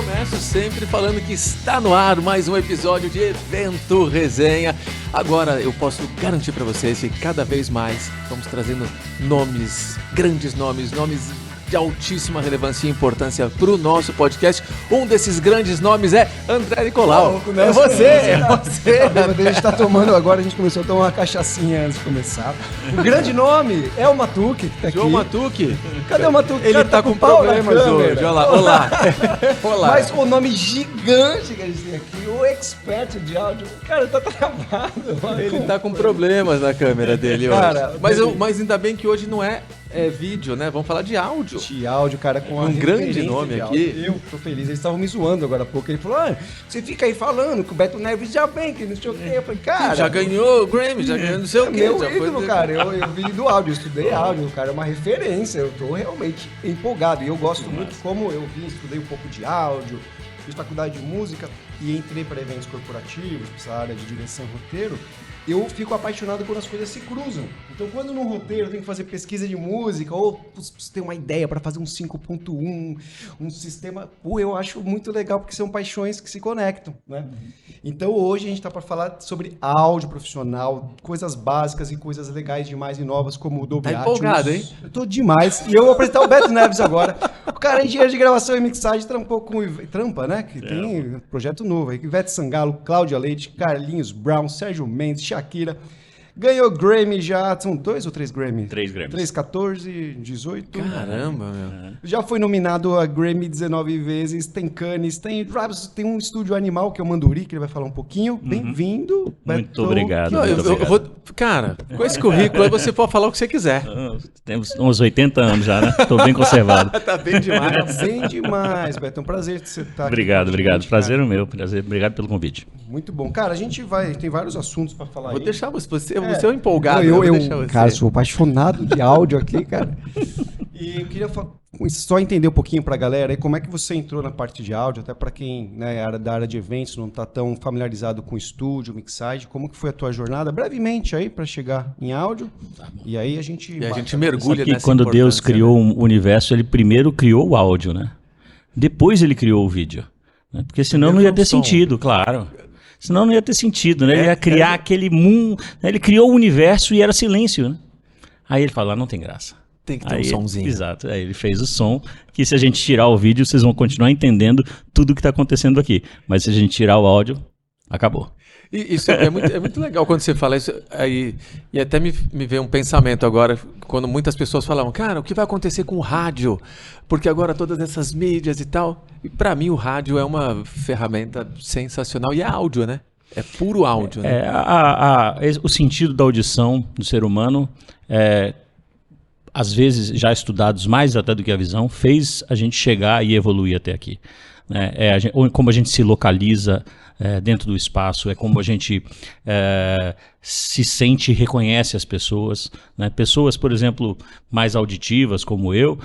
começo sempre falando que está no ar mais um episódio de Evento Resenha. Agora eu posso garantir para vocês que cada vez mais estamos trazendo nomes, grandes nomes de altíssima relevância e importância para o nosso podcast. Um desses grandes nomes é André Nicolau. É você! A gente está tomando agora, a gente começou a tomar uma cachaçinha antes de começar. O grande nome é o Matuque, que tá aqui. João Matuque? Cadê o Matuque? Ele tá com problemas hoje. Olá. Mas o nome gigante que a gente tem aqui, o expert de áudio, cara, tá travado. Ele tá com problemas na câmera dele hoje. Cara, mas ainda bem que hoje não é vídeo, né? Vamos falar de áudio. De áudio, cara, com um grande nome aqui. Eu tô feliz. Eles estavam me zoando agora há pouco. Ele falou, você fica aí falando que o Beto Neves já vem, que não sei o quê. Eu falei, cara... Já ganhou o Grammy, já ganhou não sei o quê. Meu ídolo, cara. Eu vim do áudio, eu estudei áudio, cara. É uma referência. Eu tô realmente empolgado. E eu gosto muito como eu vim, estudei um pouco de áudio, fiz faculdade de música e entrei para eventos corporativos, essa área de direção e roteiro. Eu fico apaixonado quando as coisas se cruzam. Então, quando no roteiro eu tenho que fazer pesquisa de música, ou você tem uma ideia para fazer um 5.1, um sistema... eu acho muito legal, porque são paixões que se conectam, né? Então, hoje a gente está para falar sobre áudio profissional, coisas básicas e coisas legais demais e novas, como o Dolby Atmos. Tá empolgado, hein? Eu tô demais. E eu vou apresentar o Beto Neves agora. O cara é engenheiro de gravação e mixagem, trampou com... Trampa, né? Que tem projeto novo aí. Ivete Sangalo, Cláudia Leite, Carlinhos Brown, Sérgio Mendes, Shakira. Ganhou Grammy já, são 2 ou 3 Grammy? 3 Grammys. 3, 14, 18. Caramba, meu. Já foi nominado a Grammy 19 vezes, tem Cannes, tem um estúdio animal que é o Manduri, que ele vai falar um pouquinho. Bem-vindo. Muito obrigado. Eu vou, cara, com esse currículo aí você pode falar o que você quiser. Temos uns 80 anos já, né? Tô bem conservado. Tá bem demais. Tá bem demais, Beto. É um prazer que você tá aqui. Obrigado. Prazer é o meu. Obrigado pelo convite. Muito bom. Cara, a gente tem vários assuntos para falar aí. Vou deixar você é um empolgado. Cara, sou apaixonado de áudio aqui, cara. E eu queria só entender um pouquinho pra galera aí como é que você entrou na parte de áudio, até para quem é da área de eventos, não tá tão familiarizado com estúdio, mixagem, como que foi a tua jornada, brevemente aí, para chegar em áudio. E aí a gente mergulha nessa quando Deus criou né? o universo, ele primeiro criou o áudio, né? Depois ele criou o vídeo. Né? Porque senão não ia ter sentido, claro. Senão não ia ter sentido, né? Ele ia criar aquele mundo, né? Ele criou o universo e era silêncio, né? Aí ele falou, não tem graça. Tem que ter um somzinho. Exato, aí ele fez o som, que se a gente tirar o vídeo, vocês vão continuar entendendo tudo que está acontecendo aqui. Mas se a gente tirar o áudio, acabou. E isso é muito legal quando você fala isso, aí, e até me veio um pensamento agora, quando muitas pessoas falavam, cara, o que vai acontecer com o rádio? Porque agora todas essas mídias e tal, e para mim o rádio é uma ferramenta sensacional, e é áudio, né? É puro áudio, né? O sentido da audição do ser humano, às vezes já estudados mais até do que a visão, fez a gente chegar e evoluir até aqui. Como a gente se localiza dentro do espaço, é como a gente se sente e reconhece as pessoas. Né? Pessoas, por exemplo, mais auditivas como eu,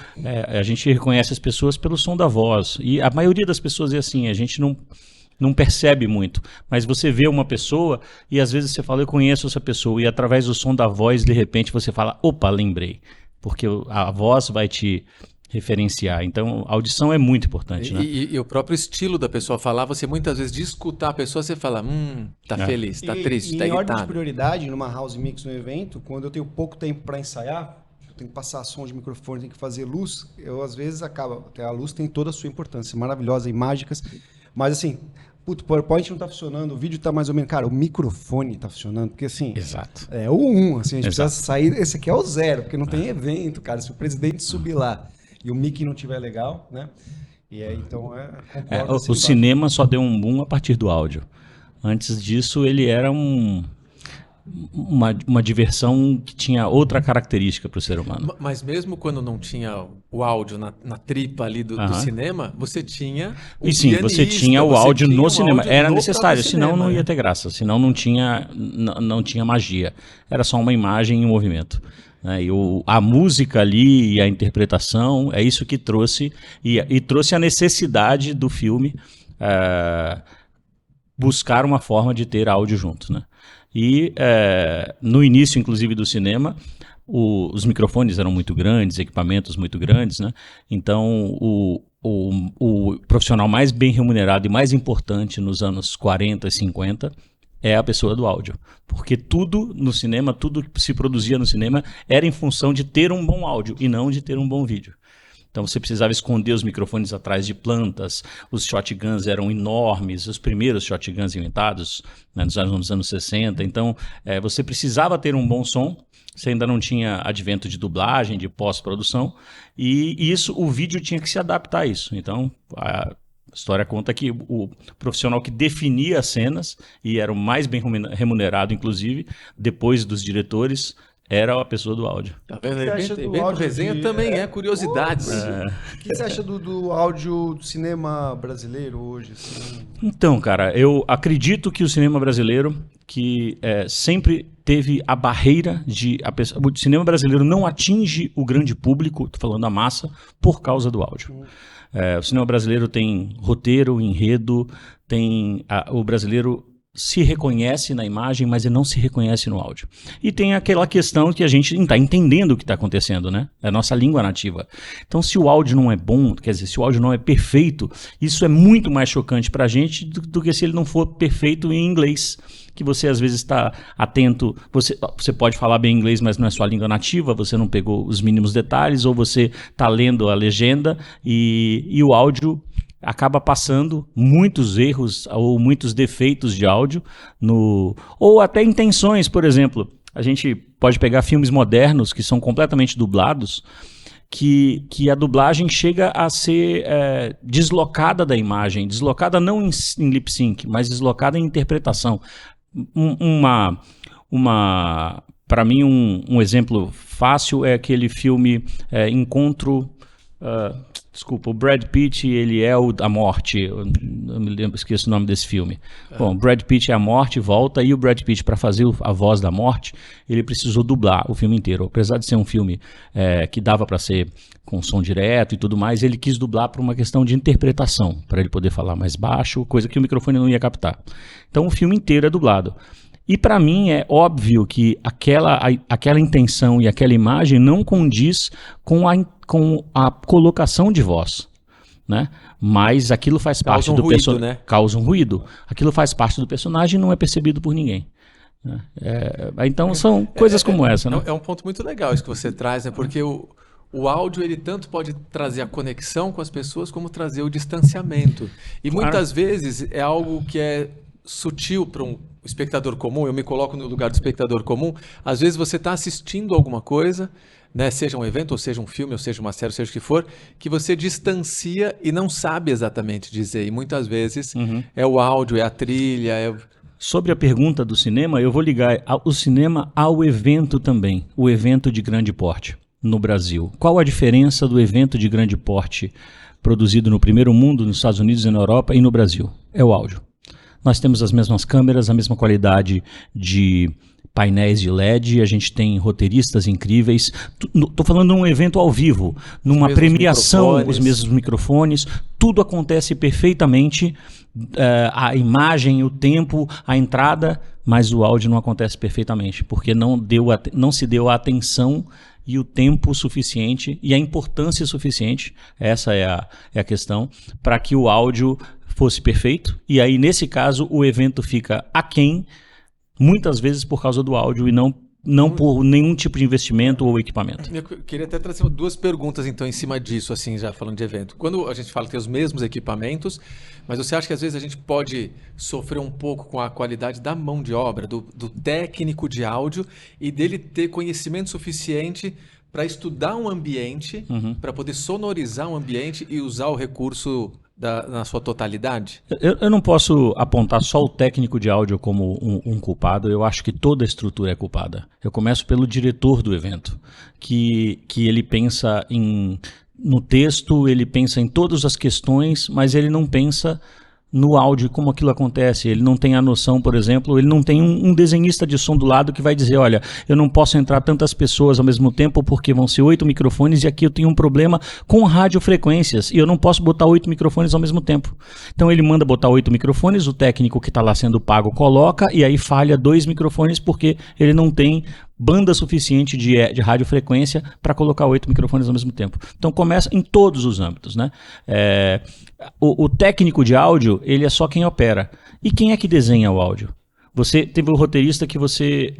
a gente reconhece as pessoas pelo som da voz. E a maioria das pessoas é assim, a gente não percebe muito, mas você vê uma pessoa e às vezes você fala, eu conheço essa pessoa, e através do som da voz, de repente você fala, opa, lembrei. Porque a voz vai te referenciar. Então, a audição é muito importante, né? E o próprio estilo da pessoa falar, você muitas vezes de escutar a pessoa, você fala, tá feliz, tá triste, tá irritado. Em ordem de prioridade, numa house mix no evento, quando eu tenho pouco tempo para ensaiar, eu tenho que passar som de microfone, tenho que fazer luz, eu às vezes acabo, até a luz tem toda a sua importância, maravilhosa e mágicas, mas assim, o PowerPoint não tá funcionando, o vídeo tá mais ou menos... Cara, o microfone tá funcionando, porque assim... Exato. É o 1, assim, a gente precisa sair... Esse aqui é o 0, porque não tem evento, cara. Se o presidente subir lá e o mic não tiver legal, né? E aí, então, o cinema só deu um boom a partir do áudio. Antes disso, ele era uma diversão que tinha outra característica para o ser humano. Mas mesmo quando não tinha o áudio na tripa ali do cinema, você tinha o pianista, você tinha o áudio no cinema. Era necessário, senão não ia ter graça. Senão não tinha magia. Era só uma imagem em movimento. Né? E a música ali e a interpretação é isso que trouxe, e trouxe a necessidade do filme buscar uma forma de ter áudio junto, né? E no início, inclusive, do cinema, os microfones eram muito grandes, equipamentos muito grandes, né? Então o profissional mais bem remunerado e mais importante nos anos 40 e 50 é a pessoa do áudio. Porque tudo no cinema, tudo que se produzia no cinema era em função de ter um bom áudio e não de ter um bom vídeo. Então você precisava esconder os microfones atrás de plantas, os shotguns eram enormes, os primeiros shotguns inventados, né, nos anos 60. Então você precisava ter um bom som, você ainda não tinha advento de dublagem, de pós-produção, e isso, o vídeo tinha que se adaptar a isso. Então a história conta que o profissional que definia as cenas, e era o mais bem remunerado, inclusive, depois dos diretores, era a pessoa do áudio. Tá vendo? Evento resenha também é curiosidades. O que você acha do áudio do cinema brasileiro hoje? Assim? Então, cara, eu acredito que o cinema brasileiro, que sempre teve a barreira o cinema brasileiro não atinge o grande público, tô falando a massa, por causa do áudio. O cinema brasileiro tem roteiro, enredo, o brasileiro se reconhece na imagem, mas ele não se reconhece no áudio. E tem aquela questão que a gente está entendendo o que está acontecendo, né? É a nossa língua nativa. Então, se o áudio não é bom, quer dizer, se o áudio não é perfeito, isso é muito mais chocante para a gente do que se ele não for perfeito em inglês. Que você às vezes está atento, você pode falar bem inglês, mas não é sua língua nativa, você não pegou os mínimos detalhes, ou você está lendo a legenda e o áudio acaba passando muitos erros ou muitos defeitos de áudio, ou até intenções, por exemplo. A gente pode pegar filmes modernos que são completamente dublados, que a dublagem chega a ser deslocada da imagem, deslocada não em lip sync, mas deslocada em interpretação. Para mim, um exemplo fácil é aquele filme Encontro... Desculpa, o Brad Pitt, ele é a morte, eu me lembro, esqueço o nome desse filme. Bom, o Brad Pitt é a morte, volta, e o Brad Pitt, para fazer a voz da morte, ele precisou dublar o filme inteiro. Apesar de ser um filme que dava para ser com som direto e tudo mais, ele quis dublar por uma questão de interpretação, para ele poder falar mais baixo, coisa que o microfone não ia captar. Então o filme inteiro é dublado. E para mim é óbvio que aquela intenção e aquela imagem não condiz com a colocação de voz, né? Mas aquilo faz parte do personagem. Né? Causa um ruído. Aquilo faz parte do personagem e não é percebido por ninguém. Né? Então são coisas como essa. Né? É um ponto muito legal isso que você traz, né? Porque o áudio ele tanto pode trazer a conexão com as pessoas como trazer o distanciamento. E muitas vezes é algo que é sutil para um espectador comum, eu me coloco no lugar do espectador comum, às vezes você está assistindo alguma coisa, né, seja um evento, ou seja um filme, ou seja uma série, ou seja o que for, que você distancia e não sabe exatamente dizer, e muitas vezes é o áudio, é a trilha, Sobre a pergunta do cinema, eu vou ligar o cinema ao evento também, o evento de grande porte no Brasil. Qual a diferença do evento de grande porte produzido no primeiro mundo, nos Estados Unidos e na Europa, e no Brasil? É o áudio. Nós temos as mesmas câmeras, a mesma qualidade de painéis de LED, a gente tem roteiristas incríveis. Estou falando de um evento ao vivo, numa premiação, os mesmos microfones, tudo acontece perfeitamente, a imagem, o tempo, a entrada, mas o áudio não acontece perfeitamente, porque não se deu a atenção e o tempo suficiente e a importância suficiente, essa é a questão, para que o áudio fosse perfeito, e aí nesse caso o evento fica aquém, muitas vezes por causa do áudio e não por nenhum tipo de investimento ou equipamento. Eu queria até trazer duas perguntas então em cima disso, assim, já falando de evento. Quando a gente fala que tem os mesmos equipamentos, mas você acha que às vezes a gente pode sofrer um pouco com a qualidade da mão de obra, do técnico de áudio, e dele ter conhecimento suficiente para estudar um ambiente, para poder sonorizar um ambiente e usar o recurso na sua totalidade? Eu não posso apontar só o técnico de áudio como um culpado, eu acho que toda a estrutura é culpada. Eu começo pelo diretor do evento, que ele pensa no texto, ele pensa em todas as questões, mas ele não pensa no áudio, como aquilo acontece. Ele não tem a noção, por exemplo, ele não tem um desenhista de som do lado que vai dizer, olha, eu não posso entrar tantas pessoas ao mesmo tempo porque vão ser 8 microfones e aqui eu tenho um problema com radiofrequências e eu não posso botar 8 microfones ao mesmo tempo. Então ele manda botar 8 microfones, o técnico que está lá sendo pago coloca e aí falha 2 microfones porque ele não tem banda suficiente de radiofrequência para colocar 8 microfones ao mesmo tempo. Então começa em todos os âmbitos, né? O técnico de áudio, ele é só quem opera. E quem é que desenha o áudio? Você teve o roteirista que você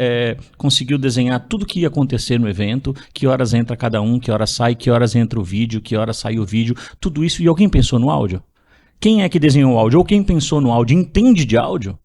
conseguiu desenhar tudo que ia acontecer no evento, que horas entra cada um, que horas sai, que horas entra o vídeo, que horas sai o vídeo, tudo isso, e alguém pensou no áudio? Quem é que desenhou o áudio? Ou quem pensou no áudio entende de áudio?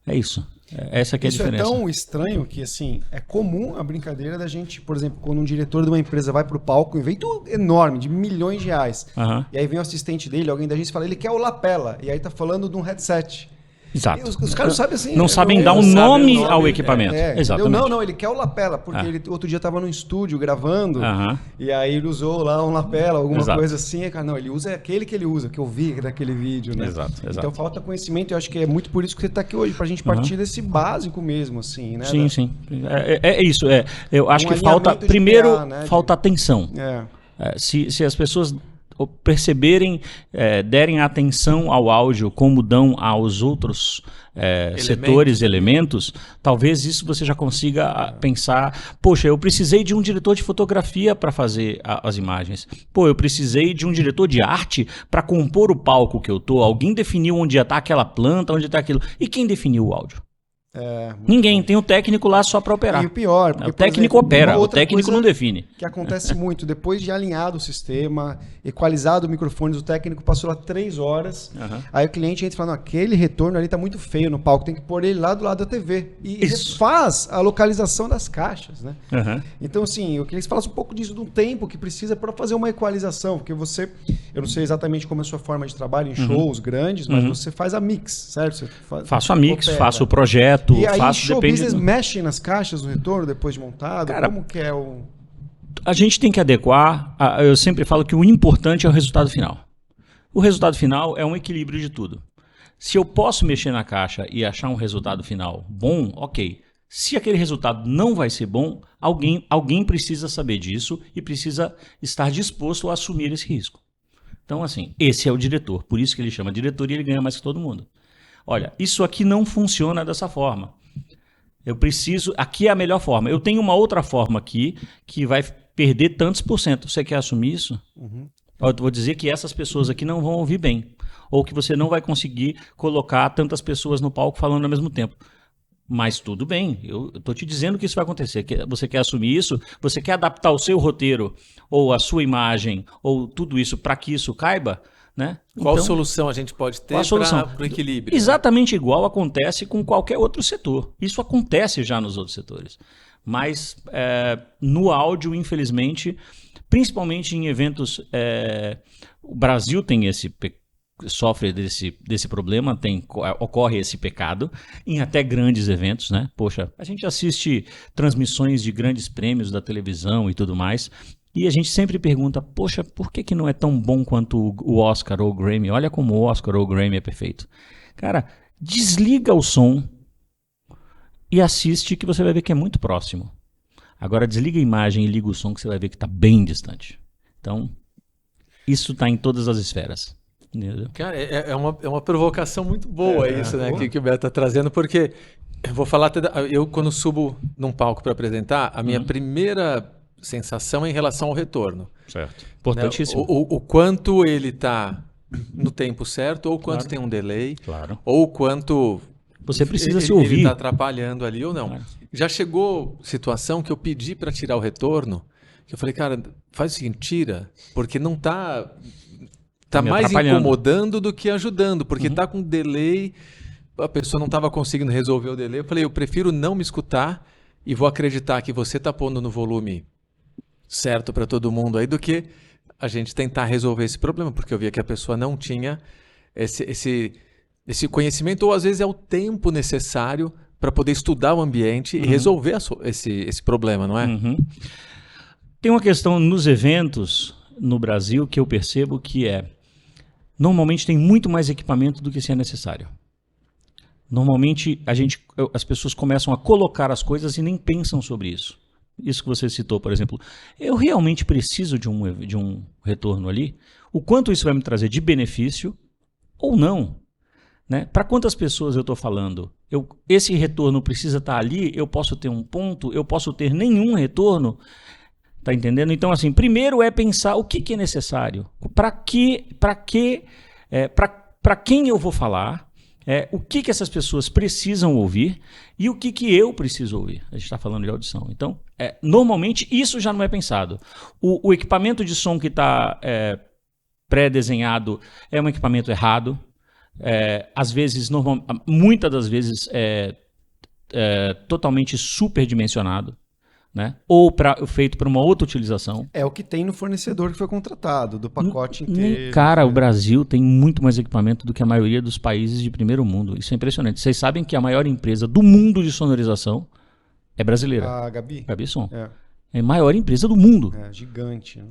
É isso. Essa que é a diferença. Isso é tão estranho que, assim, é comum a brincadeira da gente, por exemplo, quando um diretor de uma empresa vai pro palco, um evento enorme, de milhões de reais, e aí vem o assistente dele, alguém da agência fala, ele quer o lapela, e aí tá falando de um headset. Exato. Os caras sabem assim. Não sabem dar um nome ao equipamento. Exatamente. Não, ele quer o lapela, porque ele outro dia estava no estúdio gravando, e aí ele usou lá um lapela, alguma coisa assim. E, cara, não, ele usa aquele que ele usa, que eu vi naquele vídeo, né? Exato. Então falta conhecimento, eu acho que é muito por isso que você está aqui hoje, pra gente partir desse básico mesmo, assim, né? Sim. É isso. Eu acho que falta, primeiro, falta atenção. Se as pessoas perceberem, derem atenção ao áudio como dão aos outros setores, elementos, talvez isso você já consiga pensar, poxa, eu precisei de um diretor de fotografia para fazer as imagens. Pô, eu precisei de um diretor de arte para compor o palco que eu tô. Alguém definiu onde está aquela planta, onde está aquilo. E quem definiu o áudio? Ninguém, tem um técnico lá só para operar. E o pior, porque, o técnico opera, o técnico não define. Que acontece muito, depois de alinhado o sistema, equalizado o microfone, o técnico passou lá 3 horas, aí o cliente entra e fala, não, aquele retorno ali tá muito feio no palco, tem que pôr ele lá do lado da TV. E faz a localização das caixas, né? Então, assim, eu queria que você falasse um pouco disso, do tempo que precisa para fazer uma equalização, porque você, eu não sei exatamente como é a sua forma de trabalho em shows grandes, mas você faz a mix, certo? Você faço a mix, faço o projeto. E aí, show business mexe nas caixas do retorno depois de montado? Cara, como que é o... A gente tem que adequar, eu sempre falo que o importante é o resultado final. O resultado final é um equilíbrio de tudo. Se eu posso mexer na caixa e achar um resultado final bom, ok. Se aquele resultado não vai ser bom, alguém precisa saber disso e precisa estar disposto a assumir esse risco. Então, assim, esse é o diretor. Por isso que ele chama diretor e ele ganha mais que todo mundo. Olha, isso aqui não funciona dessa forma. Eu preciso... Aqui é a melhor forma. Eu tenho uma outra forma aqui que vai perder tantos %. Você quer assumir isso? Eu vou dizer que essas pessoas aqui não vão ouvir bem. Ou que você não vai conseguir colocar tantas pessoas no palco falando ao mesmo tempo. Mas tudo bem. Eu estou te dizendo que isso vai acontecer. Você quer assumir isso? Você quer adaptar o seu roteiro ou a sua imagem ou tudo isso para que isso caiba? Né? Qual solução a gente pode ter para o equilíbrio? Exatamente igual acontece com qualquer outro setor. Isso acontece já nos outros setores. Mas no áudio, infelizmente, principalmente em eventos... o Brasil tem sofre desse problema, ocorre esse pecado em até grandes eventos, né? Poxa, a gente assiste transmissões de grandes prêmios da televisão e tudo mais... E a gente sempre pergunta, poxa, por que não é tão bom quanto o Oscar ou o Grammy? Olha como o Oscar ou o Grammy é perfeito. Cara, desliga o som e assiste que você vai ver que é muito próximo. Agora desliga a imagem e liga o som que você vai ver que está bem distante. Então, isso está em todas as esferas. Entendeu? Cara, é uma provocação muito boa isso, né, que o Beto está trazendo, porque eu vou falar, eu quando subo num palco para apresentar, a minha primeira... sensação em relação ao retorno. Certo. Importantíssimo. Né? O quanto ele está no tempo certo, ou o quanto tem um delay, ou o quanto você precisa se ouvir. Ele está atrapalhando ali ou não. Já chegou situação que eu pedi para tirar o retorno, que eu falei, cara, faz o seguinte, tira, porque não está mais incomodando do que ajudando, porque está com delay, a pessoa não estava conseguindo resolver o delay. Eu falei, eu prefiro não me escutar e vou acreditar que você está pondo no volume certo para todo mundo aí, do que a gente tentar resolver esse problema, porque eu via que a pessoa não tinha esse conhecimento, ou às vezes é o tempo necessário para poder estudar o ambiente e resolver esse problema, não é? Tem uma questão nos eventos no Brasil que eu percebo que normalmente tem muito mais equipamento do que se é necessário. Normalmente as pessoas começam a colocar as coisas e nem pensam sobre isso. Isso que você citou, por exemplo. Eu realmente preciso de um retorno ali? O quanto isso vai me trazer de benefício ou não? Né? Para quantas pessoas eu estou falando? Esse retorno precisa estar ali? Eu posso ter um ponto? Eu posso ter nenhum retorno? Tá entendendo? Então, assim, primeiro é pensar o que é necessário. Para quem eu vou falar? O que essas pessoas precisam ouvir e o que eu preciso ouvir. A gente está falando de audição. Então, normalmente, isso já não é pensado. O equipamento de som que está pré-desenhado é um equipamento errado. Às vezes, muitas das vezes, totalmente superdimensionado. Né? Ou feito para uma outra utilização. É o que tem no fornecedor que foi contratado, do pacote inteiro. Cara, o Brasil tem muito mais equipamento do que a maioria dos países de primeiro mundo. Isso é impressionante. Vocês sabem que a maior empresa do mundo de sonorização é brasileira. A Gabi? Gabi Som. É a maior empresa do mundo. Gigante. Né?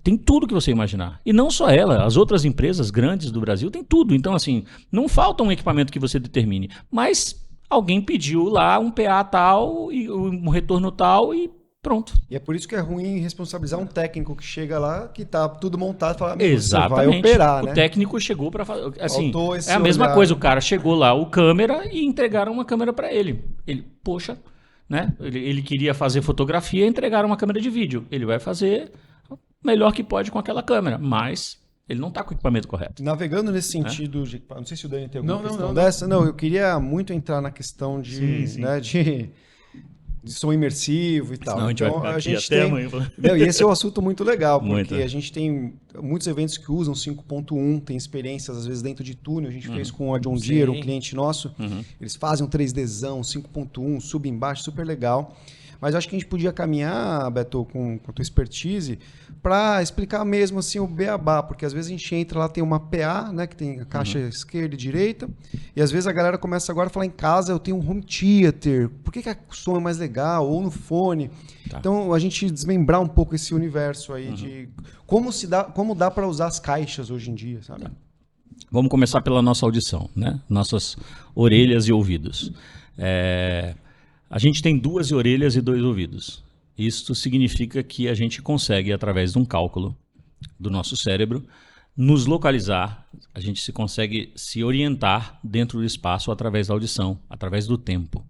Tem tudo que você imaginar. E não só ela, as outras empresas grandes do Brasil têm tudo. Então, assim, não falta um equipamento que você determine. Mas alguém pediu lá um PA tal, e um retorno tal e pronto. E é por isso que é ruim responsabilizar um técnico que chega lá, que tá tudo montado e fala, exatamente. Você vai operar, né? O técnico chegou para fazer... Assim, é a mesma coisa, o cara chegou lá, o câmera, e entregaram uma câmera para ele. Poxa, né? Ele queria fazer fotografia, entregaram uma câmera de vídeo. Ele vai fazer o melhor que pode com aquela câmera, mas... ele não está com o equipamento correto. Navegando nesse sentido, não sei se o Dani tem alguma questão dessa. Não, eu queria muito entrar na questão de, né, de som imersivo e tal. Senão então, a gente tem... Não, e esse é um assunto muito legal, porque a gente tem muitos eventos que usam 5.1, tem experiências às vezes dentro de túnel. A gente fez com a John Deere, um cliente nosso. Eles fazem um 3Dzão, 5.1, sub embaixo, super legal. Mas acho que a gente podia caminhar, Beto, com a tua expertise, para explicar mesmo assim o beabá, porque às vezes a gente entra lá, tem uma PA, né, que tem a caixa esquerda e direita, e às vezes a galera começa agora a falar em casa, eu tenho um home theater, por que o som é mais legal? Ou no fone. Tá. Então a gente desmembrar um pouco esse universo aí de como dá para usar as caixas hoje em dia, sabe? Tá. Vamos começar pela nossa audição, né? Nossas orelhas e ouvidos. A gente tem 2 orelhas e 2 ouvidos. Isso significa que a gente consegue, através de um cálculo do nosso cérebro, nos localizar, a gente consegue se orientar dentro do espaço através da audição, através do tempo.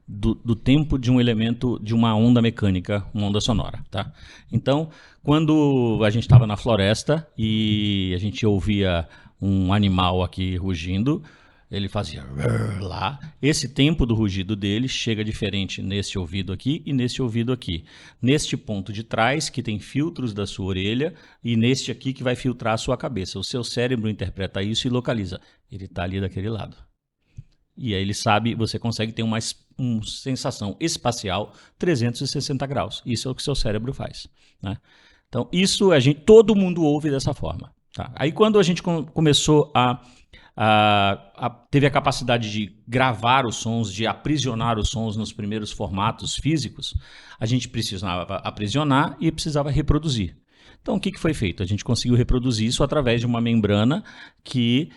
Do tempo de um elemento, de uma onda mecânica, uma onda sonora. Tá? Então, quando a gente estava na floresta e a gente ouvia um animal aqui rugindo, ele fazia lá. Esse tempo do rugido dele chega diferente nesse ouvido aqui e nesse ouvido aqui. Neste ponto de trás, que tem filtros da sua orelha, e neste aqui que vai filtrar a sua cabeça. O seu cérebro interpreta isso e localiza. Ele está ali daquele lado. E aí ele sabe, você consegue ter uma sensação espacial 360 graus. Isso é o que o seu cérebro faz. Né? Então, isso todo mundo ouve dessa forma. Tá? Aí quando a gente começou teve a capacidade de gravar os sons, de aprisionar os sons nos primeiros formatos físicos, a gente precisava aprisionar e precisava reproduzir. Então, o que foi feito? A gente conseguiu reproduzir isso através de uma membrana que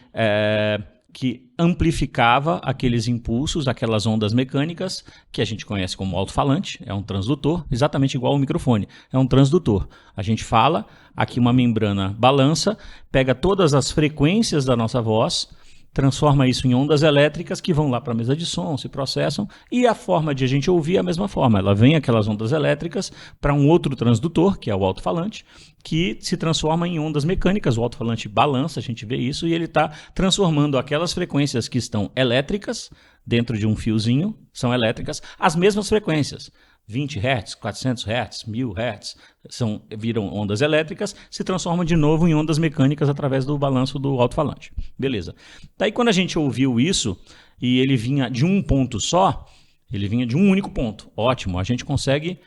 amplificava aqueles impulsos, aquelas ondas mecânicas, que a gente conhece como alto-falante, é um transdutor, exatamente igual ao microfone, é um transdutor. A gente fala, aqui uma membrana balança, pega todas as frequências da nossa voz, transforma isso em ondas elétricas que vão lá para a mesa de som, se processam, e a forma de a gente ouvir é a mesma forma. Ela vem aquelas ondas elétricas para um outro transdutor, que é o alto-falante, que se transforma em ondas mecânicas. O alto-falante balança, a gente vê isso, e ele está transformando aquelas frequências que estão elétricas, dentro de um fiozinho, são elétricas, as mesmas frequências. 20 Hz, 400 Hz, 1000 Hz, viram ondas elétricas, se transformam de novo em ondas mecânicas através do balanço do alto-falante. Beleza. Daí quando a gente ouviu isso, e ele vinha de um ponto só, ele vinha de um único ponto. Ótimo, a gente consegue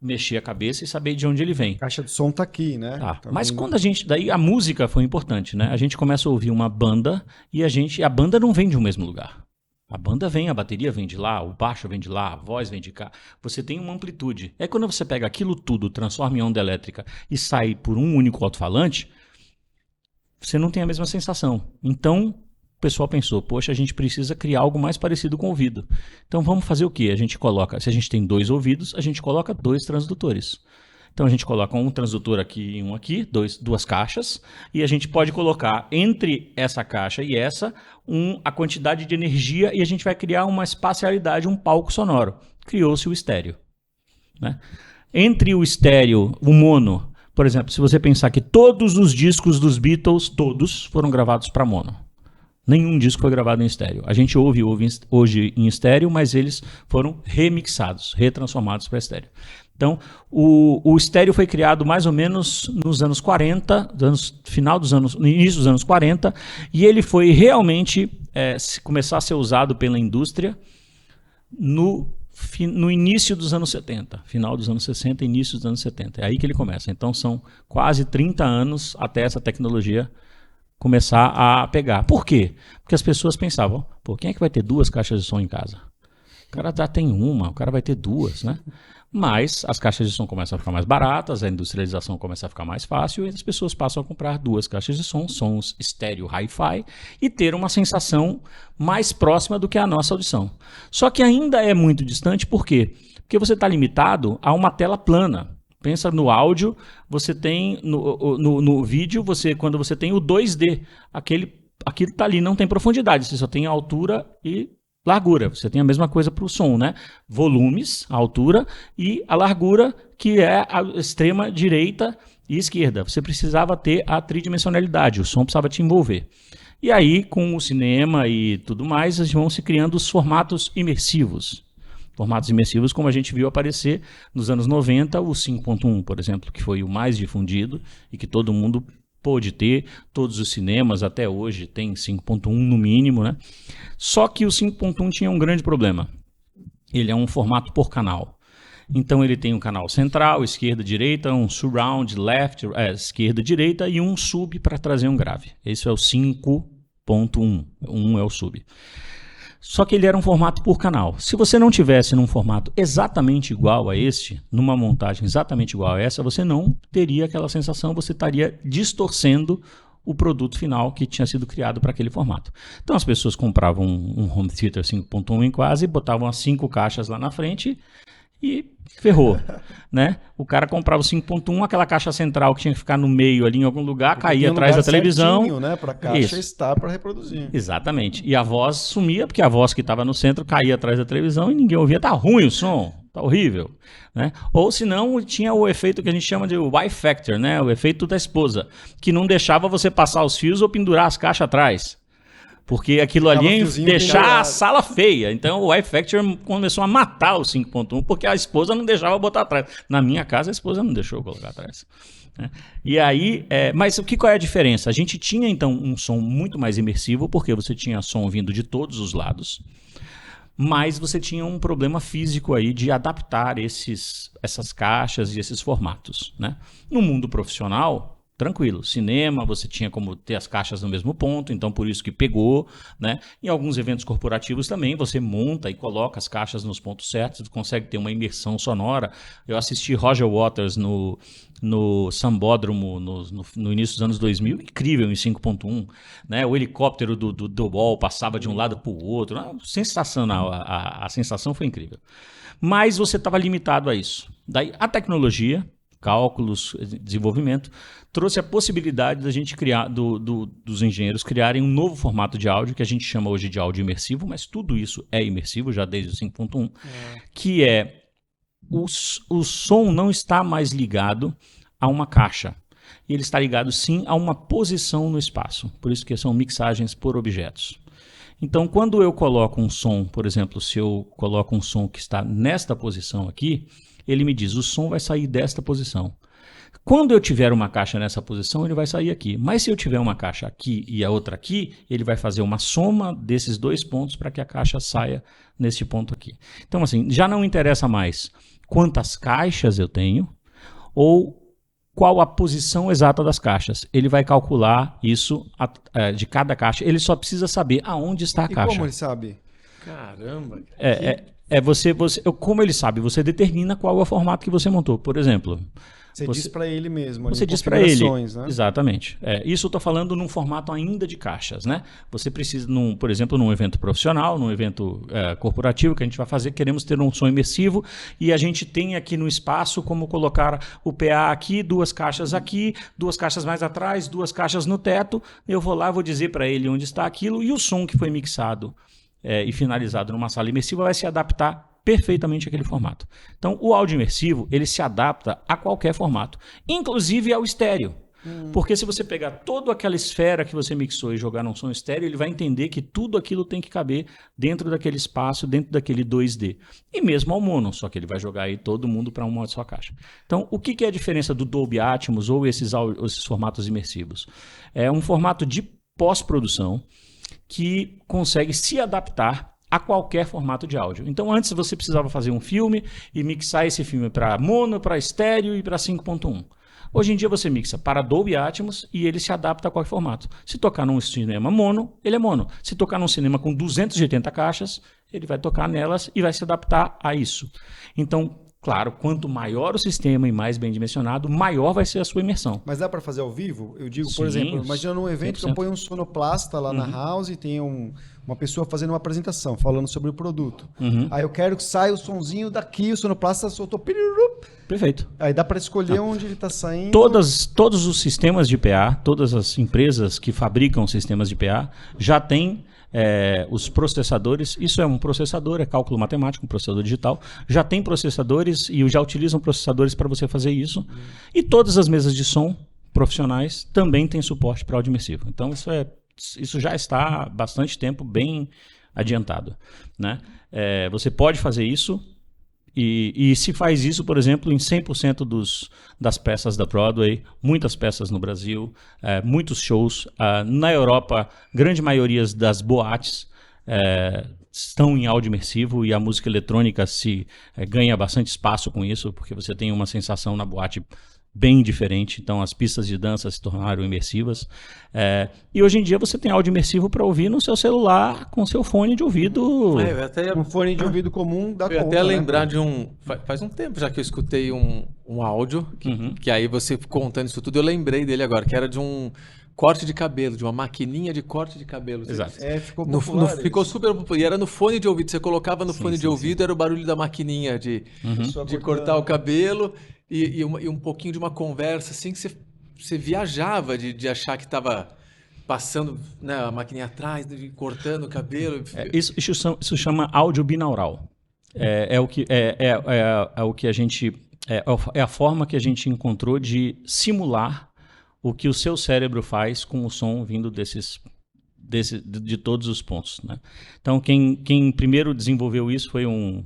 mexer a cabeça e saber de onde ele vem. A caixa de som tá aqui, né? Tá. Mas quando daí a música foi importante, né? A gente começa a ouvir uma banda e a banda não vem de um mesmo lugar. A banda vem, a bateria vem de lá, o baixo vem de lá, a voz vem de cá. Você tem uma amplitude. É quando você pega aquilo tudo, transforma em onda elétrica e sai por um único alto-falante, você não tem a mesma sensação. Então, o pessoal pensou, poxa, a gente precisa criar algo mais parecido com o ouvido. Então, vamos fazer o quê? A gente coloca, se a gente tem 2 ouvidos, a gente coloca 2 transdutores. Então a gente coloca um transdutor aqui e um aqui, duas caixas, e a gente pode colocar entre essa caixa e essa a quantidade de energia e a gente vai criar uma espacialidade, um palco sonoro. Criou-se o estéreo. Né? Entre o estéreo, o mono, por exemplo, se você pensar que todos os discos dos Beatles, todos foram gravados para mono. Nenhum disco foi gravado em estéreo. A gente ouve hoje em estéreo, mas eles foram remixados, retransformados para estéreo. Então, o estéreo foi criado mais ou menos nos anos 40, no início dos anos 40, e ele foi realmente começar a ser usado pela indústria no início dos anos 70, final dos anos 60, início dos anos 70. É aí que ele começa. Então, são quase 30 anos até essa tecnologia começar a pegar. Por quê? Porque as pessoas pensavam, pô, quem é que vai ter 2 caixas de som em casa? O cara já tem uma, o cara vai ter 2, né? Mas as caixas de som começam a ficar mais baratas, a industrialização começa a ficar mais fácil e as pessoas passam a comprar 2 caixas de som, sons estéreo hi-fi, e ter uma sensação mais próxima do que a nossa audição. Só que ainda é muito distante, por quê? Porque você está limitado a uma tela plana. Pensa no áudio, você tem no vídeo, quando você tem o 2D, aquilo está ali, não tem profundidade, você só tem altura e largura. Você tem a mesma coisa para o som, né? Volumes, a altura e a largura, que é a extrema direita e esquerda. Você precisava ter a tridimensionalidade, o som precisava te envolver. E aí, com o cinema e tudo mais, vão se criando os formatos imersivos. Formatos imersivos, como a gente viu aparecer nos anos 90, o 5.1, por exemplo, que foi o mais difundido e que todo mundo pôde ter. Todos os cinemas até hoje têm 5.1 no mínimo, né? Só que o 5.1 tinha um grande problema. Ele é um formato por canal. Então ele tem um canal central, esquerda, direita, um surround, left, esquerda, direita e um sub para trazer um grave. Esse é o 5.1. 1 é o sub. Só que ele era um formato por canal. Se você não tivesse num formato exatamente igual a este, numa montagem exatamente igual a essa, você não teria aquela sensação, você estaria distorcendo o produto final que tinha sido criado para aquele formato. Então as pessoas compravam um home theater 5.1 em casa e botavam as 5 caixas lá na frente e ferrou, né? O cara comprava o 5.1, aquela caixa central que tinha que ficar no meio ali em algum lugar, porque caía atrás da televisão, certinho, né, para a caixa estar para reproduzir. Exatamente. E a voz sumia, porque a voz que estava no centro caía atrás da televisão e ninguém ouvia. Tá ruim o som, tá horrível, né? Ou se não, tinha o efeito que a gente chama de wife factor, né? O efeito da esposa, que não deixava você passar os fios ou pendurar as caixas atrás. Porque aquilo ali ia deixar a sala feia. Então o iFactor começou a matar o 5.1 porque a esposa não deixava botar atrás. Na minha casa a esposa não deixou eu colocar atrás. Né? E aí, mas qual é a diferença? A gente tinha então um som muito mais imersivo porque você tinha som vindo de todos os lados. Mas você tinha um problema físico aí de adaptar essas caixas e esses formatos. Né? No mundo profissional, tranquilo, cinema, você tinha como ter as caixas no mesmo ponto, então por isso que pegou, né? Em alguns eventos corporativos também, você monta e coloca as caixas nos pontos certos, você consegue ter uma imersão sonora. Eu assisti Roger Waters no Sambódromo no início dos anos 2000, incrível em 5.1, né? O helicóptero do Wall passava de um lado para o outro, sensacional, a sensação foi incrível. Mas você estava limitado a isso. Daí a tecnologia, cálculos, desenvolvimento, trouxe a possibilidade da gente criar, dos engenheiros criarem um novo formato de áudio, que a gente chama hoje de áudio imersivo, mas tudo isso é imersivo já desde o 5.1, que é o som não está mais ligado a uma caixa, ele está ligado sim a uma posição no espaço, por isso que são mixagens por objetos. Então, quando eu coloco um som, por exemplo, se eu coloco um som que está nesta posição aqui, ele me diz, o som vai sair desta posição. Quando eu tiver uma caixa nessa posição, ele vai sair aqui. Mas se eu tiver uma caixa aqui e a outra aqui, ele vai fazer uma soma desses 2 pontos para que a caixa saia nesse ponto aqui. Então, assim, já não interessa mais quantas caixas eu tenho ou qual a posição exata das caixas. Ele vai calcular isso de cada caixa. Ele só precisa saber aonde está a caixa. E como ele sabe? Caramba. Como ele sabe, você determina qual é o formato que você montou. Por exemplo, Você diz para ele mesmo. Você diz para ele, né? Exatamente. Isso eu estou falando num formato ainda de caixas, né? Você precisa, por exemplo, num evento profissional, num evento corporativo que a gente vai fazer, queremos ter um som imersivo e a gente tem aqui no espaço como colocar o PA aqui, 2 caixas aqui, 2 caixas mais atrás, 2 caixas no teto. Eu vou lá, vou dizer para ele onde está aquilo e o som que foi mixado e finalizado numa sala imersiva vai se adaptar perfeitamente aquele formato. Então, o áudio imersivo, ele se adapta a qualquer formato, inclusive ao estéreo. Porque se você pegar toda aquela esfera que você mixou e jogar num som estéreo, ele vai entender que tudo aquilo tem que caber dentro daquele espaço, dentro daquele 2D. E mesmo ao mono, só que ele vai jogar aí todo mundo para uma só caixa. Então, o que é a diferença do Dolby Atmos ou esses formatos imersivos? É um formato de pós-produção que consegue se adaptar a qualquer formato de áudio. Então, antes você precisava fazer um filme e mixar esse filme para mono, para estéreo e para 5.1. Hoje em dia você mixa para Dolby Atmos e ele se adapta a qualquer formato. Se tocar num cinema mono, ele é mono. Se tocar num cinema com 280 caixas, ele vai tocar nelas e vai se adaptar a isso. Então, claro, quanto maior o sistema e mais bem dimensionado, maior vai ser a sua imersão. Mas dá para fazer ao vivo? Eu digo, Sim, por exemplo, imagina num evento 100%. que eu ponho um sonoplasta lá na house e tem uma pessoa fazendo uma apresentação, falando sobre o produto. Aí eu quero que saia o sonzinho daqui, o sonoplasta soltou... Perfeito. Aí dá para escolher onde ele está saindo. Todos os sistemas de PA, todas as empresas que fabricam sistemas de PA, já têm os processadores. Isso é um processador, é cálculo matemático, um processador digital. Já tem processadores e já utilizam processadores para você fazer isso. E todas as mesas de som profissionais também têm suporte para áudio imersivo. Então isso já está há bastante tempo bem adiantado, né? Você pode fazer isso. E se faz isso, por exemplo, em 100% das peças da Broadway, muitas peças no Brasil, muitos shows. Na Europa, grande maioria das boates estão em áudio imersivo e a música eletrônica ganha bastante espaço com isso, porque você tem uma sensação na boate bem diferente. Então as pistas de dança se tornaram imersivas. E hoje em dia você tem áudio imersivo para ouvir no seu celular com seu fone de ouvido. Um fone de ouvido comum dá Eu ia conta, até né? lembrar de faz um tempo já que eu escutei um áudio, que aí você contando isso tudo, eu lembrei dele agora, que era de um corte de cabelo, de uma maquininha de corte de cabelo. Exato. Ficou popular ficou super popular. E era no fone de ouvido. Você colocava no fone de ouvido, era o barulho da maquininha de cortar o cabelo e um pouquinho de uma conversa assim que você viajava de achar que estava passando, né, a maquininha atrás, cortando o cabelo. Isso chama áudio binaural. É o que a gente... É a forma que a gente encontrou de simular o que o seu cérebro faz com o som vindo de todos os pontos, né? Então, quem primeiro desenvolveu isso foi um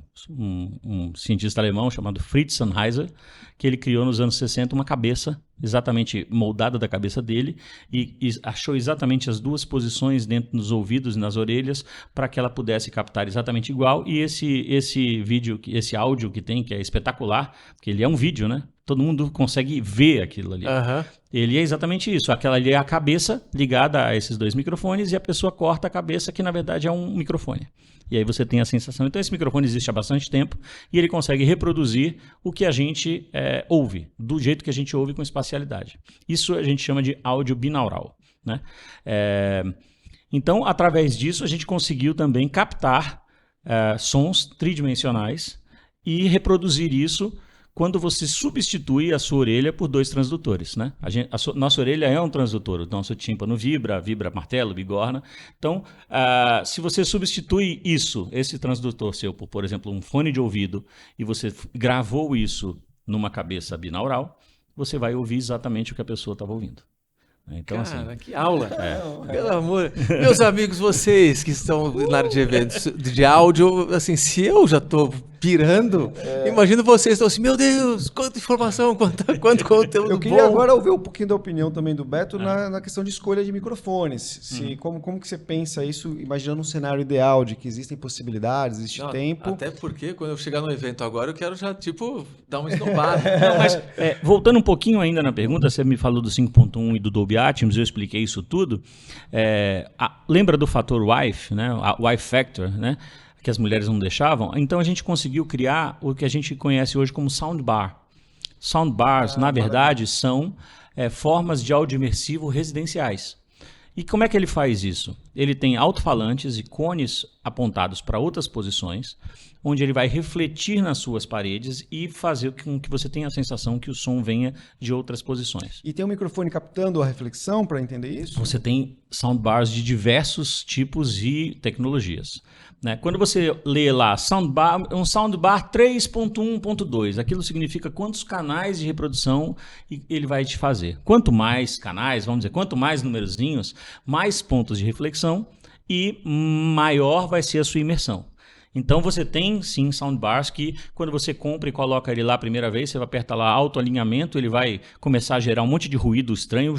cientista alemão chamado Fritz Sennheiser, que ele criou nos anos 60 uma cabeça exatamente moldada da cabeça dele e achou exatamente as 2 posições dentro dos ouvidos e nas orelhas para que ela pudesse captar exatamente igual. E esse áudio que tem, que é espetacular, porque ele é um vídeo, né? Todo mundo consegue ver aquilo ali. Ele é exatamente isso. Aquela ali é a cabeça ligada a esses 2 microfones e a pessoa corta a cabeça, que na verdade é um microfone. E aí você tem a sensação. Então esse microfone existe há bastante tempo e ele consegue reproduzir o que a gente ouve, do jeito que a gente ouve com espacialidade. Isso a gente chama de áudio binaural, né? Então, através disso, a gente conseguiu também captar sons tridimensionais e reproduzir isso quando você substitui a sua orelha por 2 transdutores, né? Nossa orelha é um transdutor, o nosso tímpano vibra martelo, bigorna. Então, se você substitui esse transdutor seu por exemplo, um fone de ouvido, e você gravou isso numa cabeça binaural, você vai ouvir exatamente o que a pessoa estava ouvindo. Então, cara, assim, que aula! Pelo amor. Meus amigos, vocês que estão na área de eventos de áudio, assim, se eu já estou pirando, imagino vocês estão assim, meu Deus, quanta informação, quanto conteúdo Eu queria bom. agora ouvir um pouquinho da opinião também do Beto na questão de escolha de microfones. Como que você pensa isso, imaginando um cenário ideal de que existem possibilidades, existe tempo. Até porque quando eu chegar no evento agora, eu quero já, dar uma esnobada. Mas, voltando um pouquinho ainda na pergunta, você me falou do 5.1 e do Dolby Atmos, eu expliquei isso tudo. Lembra do fator wife, né? A wife factor, né? Que as mulheres não deixavam? Então a gente conseguiu criar o que a gente conhece hoje como soundbar. Soundbars, na verdade, são formas de áudio imersivo residenciais. E como é que ele faz isso? Ele tem alto-falantes e cones apontados para outras posições, onde ele vai refletir nas suas paredes e fazer com que você tenha a sensação que o som venha de outras posições. E tem um microfone captando a reflexão para entender isso? Você tem soundbars de diversos tipos e tecnologias. Né? Quando você lê lá um soundbar 3.1.2, aquilo significa quantos canais de reprodução ele vai te fazer. Quanto mais canais, vamos dizer, quanto mais numerozinhos, mais pontos de reflexão e maior vai ser a sua imersão. Então você tem sim soundbars que quando você compra e coloca ele lá a primeira vez, você vai apertar lá autoalinhamento, ele vai começar a gerar um monte de ruído estranho.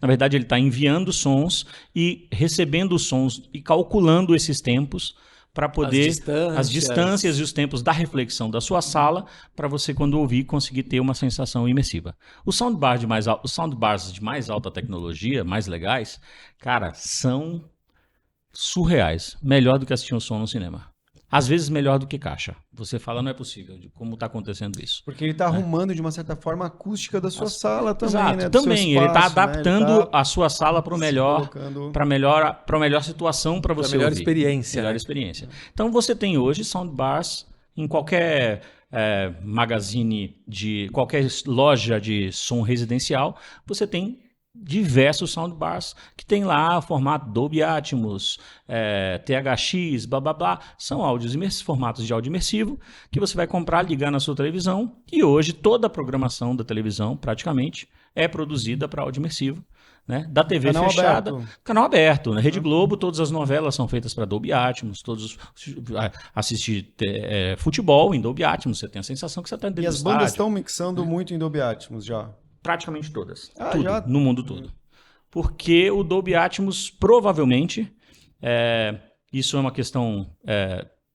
Na verdade ele está enviando sons e recebendo os sons e calculando esses tempos para poder as distâncias e os tempos da reflexão da sua sala para você quando ouvir conseguir ter uma sensação imersiva. Os soundbars de mais alta tecnologia, mais legais, cara, são surreais. Melhor do que assistir um som no cinema. Às vezes melhor do que caixa. Você fala, não é possível, de como está acontecendo isso. Porque ele está arrumando, de uma certa forma, a acústica da sua sala também, exato, né? Também, ele está adaptando ele tá a sua sala para a melhor situação para você melhor ouvir. experiência. Melhor experiência. Então você tem hoje soundbars em qualquer magazine, qualquer loja de som residencial, você tem diversos soundbars que tem lá formato Dolby Atmos, THX, blá blá blá. São formatos de áudio imersivo que você vai comprar, ligar na sua televisão e hoje toda a programação da televisão praticamente é produzida para áudio imersivo. Né? Da TV canal fechada, aberto. Canal aberto. Na Rede Globo, todas as novelas são feitas para Dolby Atmos, assistir futebol em Dolby Atmos, você tem a sensação que você está dentro do estádio. E as bandas estão mixando muito em Dolby Atmos já? Praticamente todas. Já? No mundo todo. Porque o Dolby Atmos, provavelmente, isso é uma questão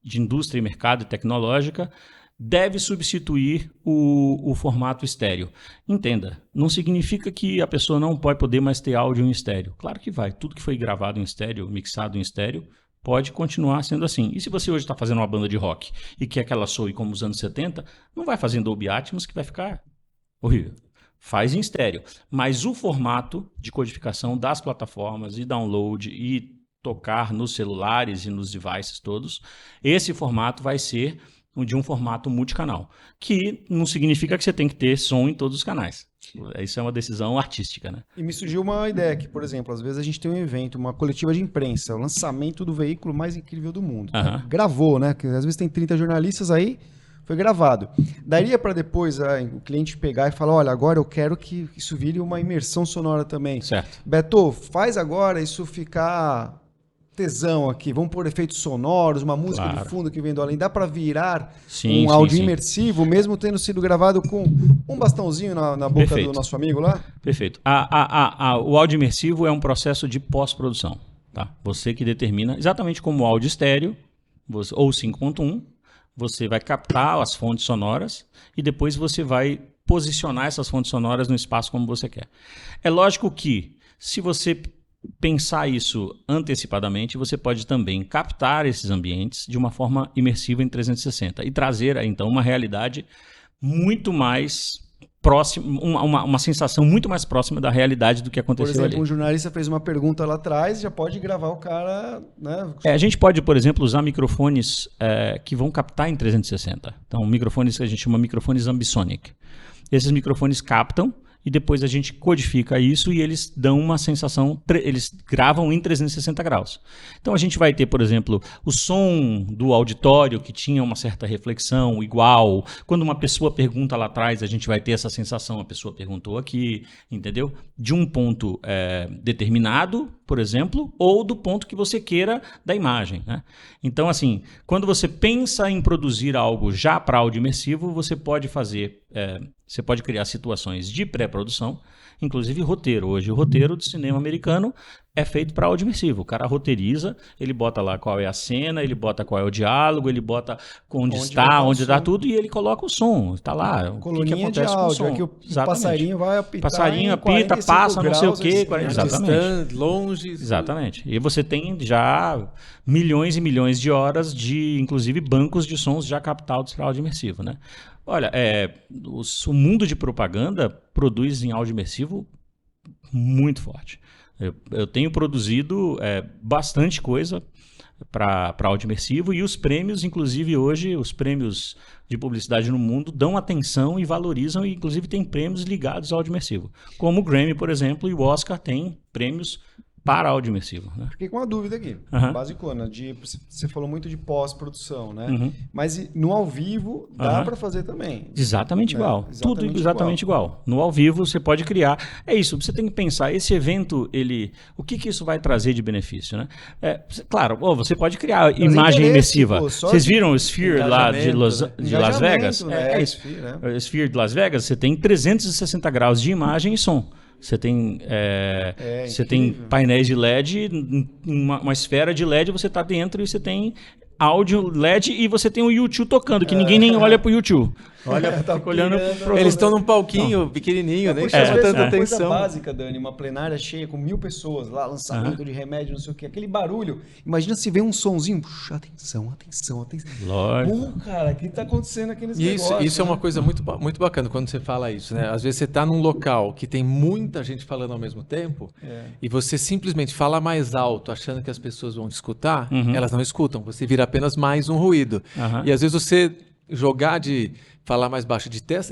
de indústria e mercado e tecnológica, deve substituir o formato estéreo. Entenda, não significa que a pessoa não vai poder mais ter áudio em estéreo. Claro que vai. Tudo que foi gravado em estéreo, mixado em estéreo, pode continuar sendo assim. E se você hoje está fazendo uma banda de rock e quer que ela soe como os anos 70, não vai fazer em Dolby Atmos que vai ficar horrível. Faz em estéreo. Mas o formato de codificação das plataformas e download e tocar nos celulares e nos devices todos, esse formato vai ser de um formato multicanal, que não significa que você tem que ter som em todos os canais. Isso é uma decisão artística, né? E me surgiu uma ideia que, por exemplo, às vezes a gente tem um evento, uma coletiva de imprensa, o lançamento do veículo mais incrível do mundo. Gravou, né? Porque às vezes tem 30 jornalistas aí, foi gravado. Daria para depois o cliente pegar e falar, olha, agora eu quero que isso vire uma imersão sonora também. Certo. Beto, faz agora isso ficar tesão aqui, vamos pôr efeitos sonoros, uma música de fundo que vem do além. Dá para virar um áudio imersivo, mesmo tendo sido gravado com um bastãozinho na boca do nosso amigo lá? Perfeito. O áudio imersivo é um processo de pós-produção. Tá? Você que determina, exatamente como o áudio estéreo, ou 5.1, você vai captar as fontes sonoras e depois você vai posicionar essas fontes sonoras no espaço como você quer. É lógico que, se você pensar isso antecipadamente, você pode também captar esses ambientes de uma forma imersiva em 360 e trazer, então, uma realidade muito mais próxima, uma sensação muito mais próxima da realidade do que aconteceu ali. Por exemplo, um jornalista fez uma pergunta lá atrás, já pode gravar o cara, né? A gente pode, por exemplo, usar microfones que vão captar em 360. Então, microfones que a gente chama microfones ambisonic. Esses microfones captam e depois a gente codifica isso e eles dão uma sensação, eles gravam em 360 graus. Então a gente vai ter, por exemplo, o som do auditório que tinha uma certa reflexão igual. Quando uma pessoa pergunta lá atrás, a gente vai ter essa sensação, a pessoa perguntou aqui, entendeu? De um ponto determinado, por exemplo, ou do ponto que você queira da imagem, né? Então, assim, quando você pensa em produzir algo já para áudio imersivo, você pode fazer... Você pode criar situações de pré-produção, inclusive roteiro. Hoje, o roteiro de cinema americano é feito para áudio imersivo. O cara roteiriza, ele bota lá qual é a cena, ele bota qual é o diálogo, ele bota onde está, onde dá tudo, e ele coloca o som. Está lá. Coluninha o que acontece de áudio, com o som. aqui o passarinho vai apitar. Passarinho apita, passa, não sei o quê. Exatamente. Distante, longe. Exatamente. E você tem já milhões e milhões de horas de, inclusive, bancos de sons já captados para áudio imersivo, né? Olha, o mundo de propaganda produz em áudio imersivo muito forte. Eu tenho produzido bastante coisa para áudio imersivo e os prêmios, inclusive hoje, os prêmios de publicidade no mundo dão atenção e valorizam, e inclusive tem prêmios ligados ao áudio imersivo. Como o Grammy, por exemplo, e o Oscar tem prêmios para áudio imersivo. Né? Fiquei com uma dúvida aqui, basicona. Você falou muito de pós-produção, né? Mas no ao vivo dá para fazer também. Exatamente igual. Tudo exatamente igual. No ao vivo você pode criar. É isso, você tem que pensar, esse evento, o que isso vai trazer de benefício, né? Claro, você pode criar imagem imersiva. Vocês viram o Sphere lá de Las Vegas? Né? O Sphere de Las Vegas, você tem 360 graus de imagem e som. Você tem, você tem painéis de LED, uma esfera de LED, você está dentro e você tem áudio LED e você tem o YouTube tocando, que ninguém nem olha pro YouTube. Olha, tá olhando pro... Eles estão num palquinho pequenininho, nem chama tanta atenção. Coisa básica, Dani, uma plenária cheia com 1000 pessoas lá, lançamento de remédio, não sei o que, aquele barulho. Imagina se vem um sonzinho, puxa, atenção. Lógico. Cara, o que tá acontecendo aqui nesse negócio? Isso é uma coisa muito bacana quando você fala isso, né? Às vezes você tá num local que tem muita gente falando ao mesmo tempo e você simplesmente fala mais alto, achando que as pessoas vão te escutar, elas não escutam, você vira apenas mais um ruído. E às vezes você jogar de falar mais baixo de teste,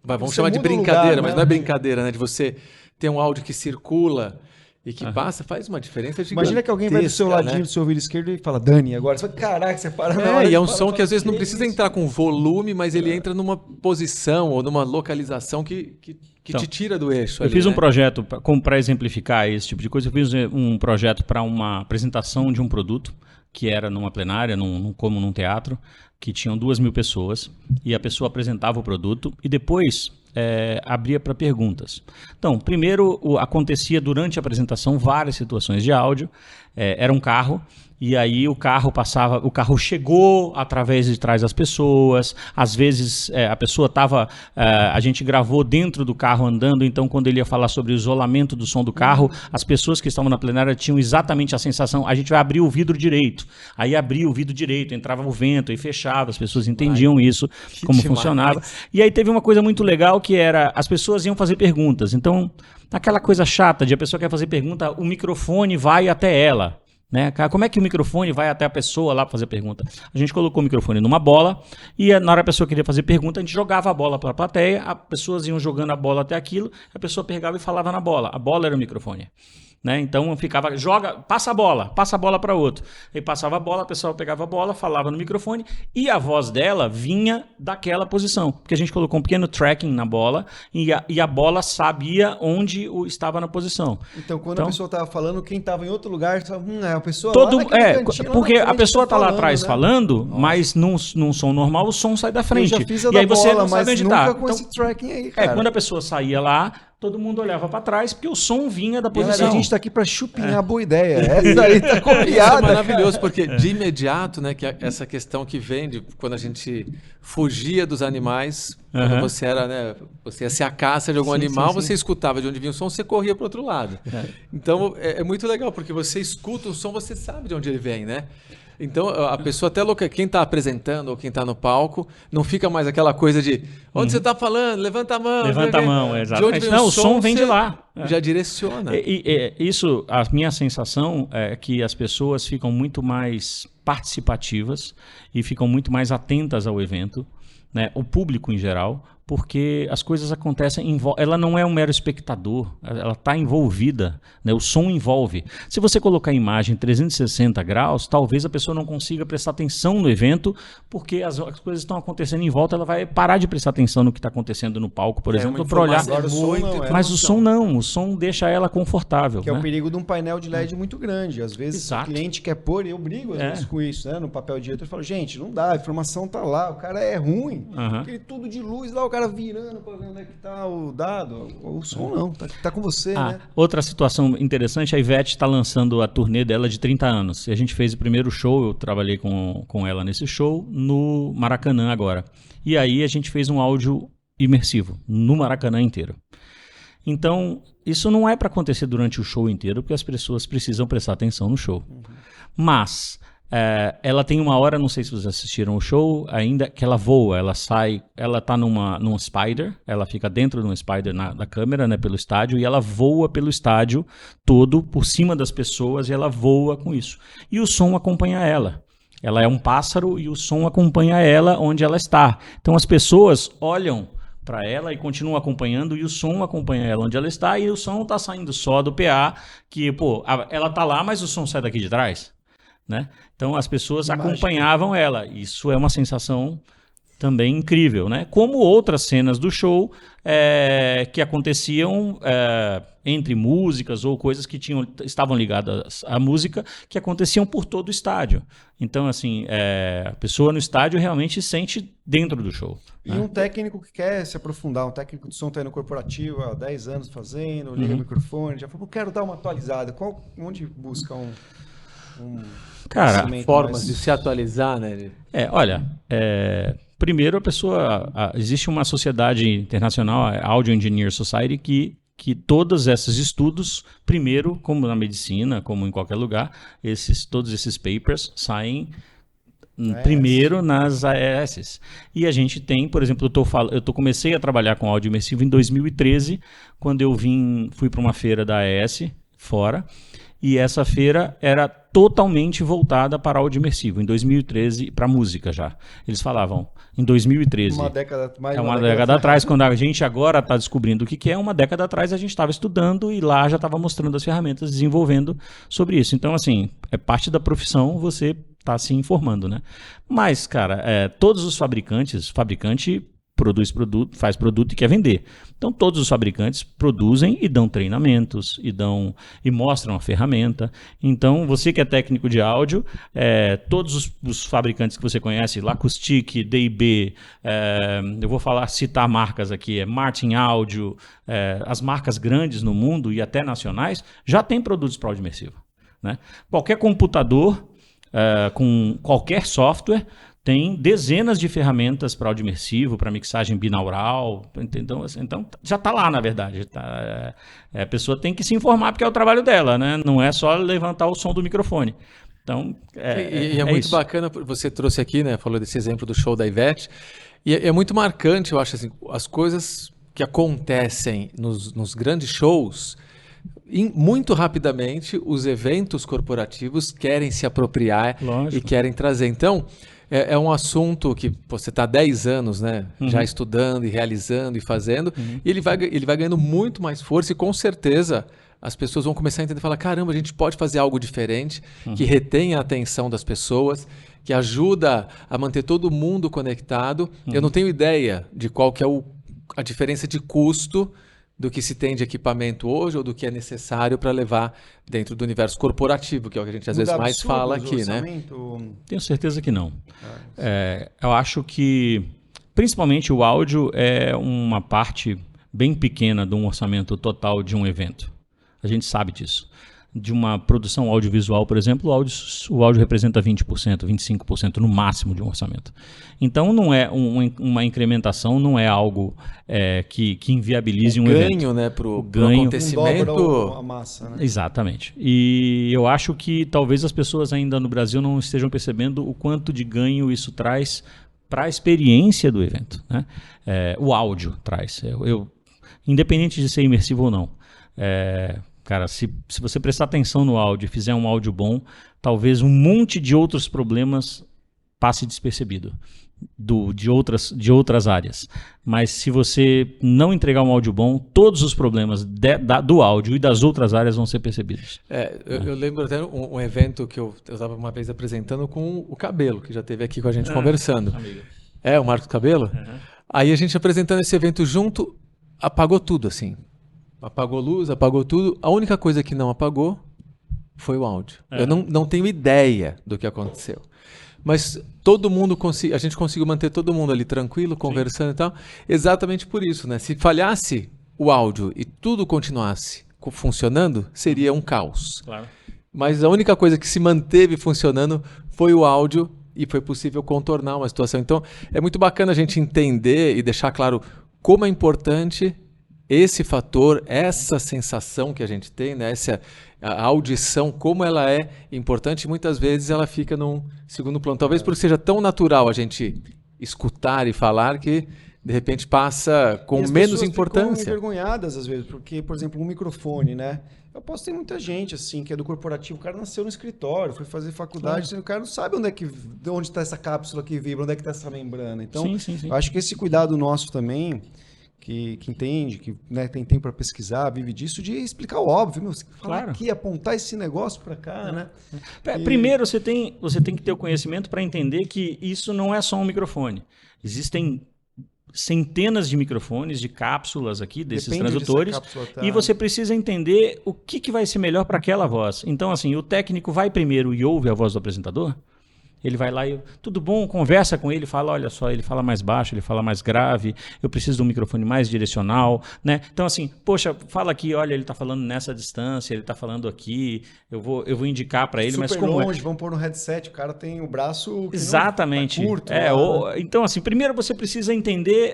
vamos chamar de brincadeira, mas não é brincadeira, né? De você ter um áudio que circula e que passa, faz uma diferença gigantesca. Imagina que alguém vai do seu ladinho, do seu ouvido esquerdo e fala, Dani, agora. Você fala, caraca, você para na hora. E é um som que às vezes não precisa entrar com volume, mas ele entra numa posição ou numa localização que te tira do eixo. Eu fiz um projeto, para exemplificar esse tipo de coisa, eu fiz um projeto para uma apresentação de um produto, que era numa plenária, como num teatro, que tinham 2.000 pessoas, e a pessoa apresentava o produto e depois abria para perguntas. Então, primeiro, acontecia durante a apresentação várias situações de áudio, era um carro, e aí o carro chegou através de trás das pessoas, às vezes a pessoa estava, a gente gravou dentro do carro andando, então quando ele ia falar sobre o isolamento do som do carro, as pessoas que estavam na plenária tinham exatamente a sensação, a gente vai abrir o vidro direito, aí abria o vidro direito, entrava o vento e fechava, as pessoas entendiam isso, como funcionava. E aí teve uma coisa muito legal que era, as pessoas iam fazer perguntas, então aquela coisa chata de a pessoa quer fazer pergunta, o microfone vai até ela. Né? Como é que o microfone vai até a pessoa lá para fazer pergunta? A gente colocou o microfone numa bola e na hora a pessoa queria fazer pergunta, a gente jogava a bola para a plateia, as pessoas iam jogando a bola até aquilo, a pessoa pegava e falava na bola. A bola era o microfone. Né? Então ficava, passa a bola para outro. Aí passava a bola, a pessoa pegava a bola, falava no microfone e a voz dela vinha daquela posição. Porque a gente colocou um pequeno tracking na bola e a bola sabia onde estava na posição. Então quando a pessoa estava falando, quem estava em outro lugar, a pessoa porque a pessoa está lá atrás falando, mas num som normal o som sai da frente. Eu já fiz e aí você não sabe onde está. Nunca com esse tracking aí, cara. Quando a pessoa saía lá, todo mundo olhava para trás, porque o som vinha da posição. A gente está aqui para chupinhar a boa ideia. Essa aí tá copiada. Isso é maravilhoso, porque de imediato, né, que essa questão que vem de quando a gente fugia dos animais, quando você era, né, você ia ser a caça de algum animal, você escutava de onde vinha o som, você corria para o outro lado. Então é muito legal, porque você escuta o som, você sabe de onde ele vem, né? Então, a pessoa até louca, quem está apresentando ou quem está no palco, não fica mais aquela coisa de onde você está falando, levanta a mão. Levanta a mão, exatamente. Não, o som vem de lá. Já direciona. Isso, a minha sensação é que as pessoas ficam muito mais participativas e ficam muito mais atentas ao evento, né? O público em geral, porque as coisas acontecem, ela não é um mero espectador, ela está envolvida, né? O som envolve. Se você colocar a imagem 360 graus, talvez a pessoa não consiga prestar atenção no evento, porque as coisas estão acontecendo em volta, ela vai parar de prestar atenção no que está acontecendo no palco, por exemplo, para olhar. Mas o som não, o som deixa ela confortável. Que é o perigo de um painel de LED muito grande. Às vezes o cliente quer pôr, eu brigo às vezes com isso, né? No papel de diretor, eu falo, gente, não dá, a informação tá lá, o cara é ruim, aquele tudo de luz lá, o cara virando pra ver onde é que tá o dado. O som não, tá com você, né? Outra situação interessante, a Ivete está lançando a turnê dela de 30 anos. E a gente fez o primeiro show, eu trabalhei com ela nesse show, no Maracanã agora. E aí a gente fez um áudio imersivo, no Maracanã inteiro. Então, isso não é para acontecer durante o show inteiro, porque as pessoas precisam prestar atenção no show. Mas ela tem uma hora, não sei se vocês assistiram o show ainda, que ela voa, ela sai, ela tá num spider, ela fica dentro de um spider da câmera, né, pelo estádio, e ela voa pelo estádio todo, por cima das pessoas, e ela voa com isso. E o som acompanha ela. Ela é um pássaro e o som acompanha ela onde ela está. Então as pessoas olham para ela e continuam acompanhando, e o som acompanha ela onde ela está, e o som está saindo só do PA, que, ela tá lá, mas o som sai daqui de trás, né? Então as pessoas acompanhavam ela. Isso é uma sensação também incrível, né? Como outras cenas do show que aconteciam entre músicas ou coisas que estavam ligadas à música, que aconteciam por todo o estádio. Então, assim, a pessoa no estádio realmente sente dentro do show. E um técnico que quer se aprofundar, um técnico de som está aí no corporativo há 10 anos fazendo, liga o microfone, já falou, quero dar uma atualizada. Onde busca Cara, formas de se atualizar, né? Primeiro existe uma sociedade internacional, a Audio Engineer Society, que todos esses estudos, primeiro, como na medicina, como em qualquer lugar, todos esses papers saem primeiro nas AES. E a gente tem, por exemplo, comecei a trabalhar com áudio imersivo em 2013, quando eu fui para uma feira da AES, fora, e essa feira era totalmente voltada para áudio imersivo, em 2013, para música já. Eles falavam, em 2013. Uma década atrás, quando a gente agora está descobrindo o que é, uma década atrás a gente estava estudando e lá já estava mostrando as ferramentas, desenvolvendo sobre isso. Então, assim, é parte da profissão você tá se informando, né? Mas, cara, todos os fabricante produz produto, faz produto e quer vender. Então, todos os fabricantes produzem e dão treinamentos e mostram a ferramenta. Então, você que é técnico de áudio, todos os fabricantes que você conhece, Lacoustic, D&B, eu vou citar marcas aqui, Martin Audio, as marcas grandes no mundo e até nacionais, já tem produtos para áudio imersivo, né? Qualquer computador, com qualquer software, tem dezenas de ferramentas para áudio imersivo, para mixagem binaural. Então já está lá, na verdade. A pessoa tem que se informar, porque é o trabalho dela, né? Não é só levantar o som do microfone. Então, é muito bacana, você trouxe aqui, né? Falou desse exemplo do show da Ivete. E é muito marcante, eu acho, assim, as coisas que acontecem nos grandes shows. Muito rapidamente, os eventos corporativos querem se apropriar. Lógico. E querem trazer. Então, é um assunto que você está há 10 anos, né, já estudando e realizando e fazendo, e ele vai ganhando muito mais força, e com certeza as pessoas vão começar a entender e falar, caramba, a gente pode fazer algo diferente, que retenha a atenção das pessoas, que ajuda a manter todo mundo conectado. Eu não tenho ideia de qual que é a diferença de custo do que se tem de equipamento hoje ou do que é necessário para levar dentro do universo corporativo, que é o que a gente às vezes mais fala aqui, né? Tenho certeza que não. Eu acho que, principalmente, o áudio é uma parte bem pequena de um orçamento total de um evento. A gente sabe disso. De uma produção audiovisual, por exemplo, o áudio representa 20%, 25% no máximo de um orçamento. Então, não é uma incrementação, não é algo que inviabilize um evento. Ganho, né, para o acontecimento. Dobra a massa, né? Exatamente. E eu acho que talvez as pessoas ainda no Brasil não estejam percebendo o quanto de ganho isso traz para a experiência do evento, né? O áudio traz. Independente de ser imersivo ou não. Cara, se você prestar atenção no áudio e fizer um áudio bom, talvez um monte de outros problemas passe despercebido de outras áreas. Mas se você não entregar um áudio bom, todos os problemas do áudio e das outras áreas vão ser percebidos. Eu lembro até um evento que eu estava uma vez apresentando com o Cabelo, que já esteve aqui com a gente conversando. Amigo. O Marcos Cabelo? Uhum. Aí a gente apresentando esse evento junto, apagou tudo, assim. Apagou luz, apagou tudo. A única coisa que não apagou foi o áudio. Eu não tenho ideia do que aconteceu. mas a gente conseguiu manter todo mundo ali tranquilo, conversando e tal, exatamente por isso, né? Se falhasse o áudio e tudo continuasse funcionando, seria um caos. Claro. Mas a única coisa que se manteve funcionando foi o áudio e foi possível contornar uma situação. Então, é muito bacana a gente entender e deixar claro como é importante esse fator, essa sensação que a gente tem, né? A audição, como ela é importante, muitas vezes ela fica num segundo plano. Talvez porque seja tão natural a gente escutar e falar que, de repente, passa com menos importância. Ficam envergonhadas às vezes, porque, por exemplo, um microfone, né? Eu posso ter muita gente, assim, que é do corporativo, o cara nasceu no escritório, foi fazer faculdade, o cara não sabe de onde está essa cápsula que vibra, onde é que está essa membrana. Então, sim. eu acho que esse cuidado nosso também, que entende, que, né, tem tempo para pesquisar, vive disso, de explicar o óbvio, meu, falar aqui, apontar esse negócio para cá, né? Primeiro, você tem que ter o conhecimento para entender que isso não é só um microfone. Existem centenas de microfones, de cápsulas aqui, desses transdutores, e você precisa entender o que vai ser melhor para aquela voz. Então, assim, o técnico vai primeiro e ouve a voz do apresentador, ele vai lá e, tudo bom, conversa com ele, fala, olha só, ele fala mais baixo, ele fala mais grave, eu preciso de um microfone mais direcional, né? Então, assim, poxa, fala aqui, olha, ele está falando nessa distância, ele está falando aqui, eu vou indicar para ele, super mas como longe, vamos pôr no headset, o cara tem o braço que exatamente. Não tá curto. Então, assim, primeiro você precisa entender,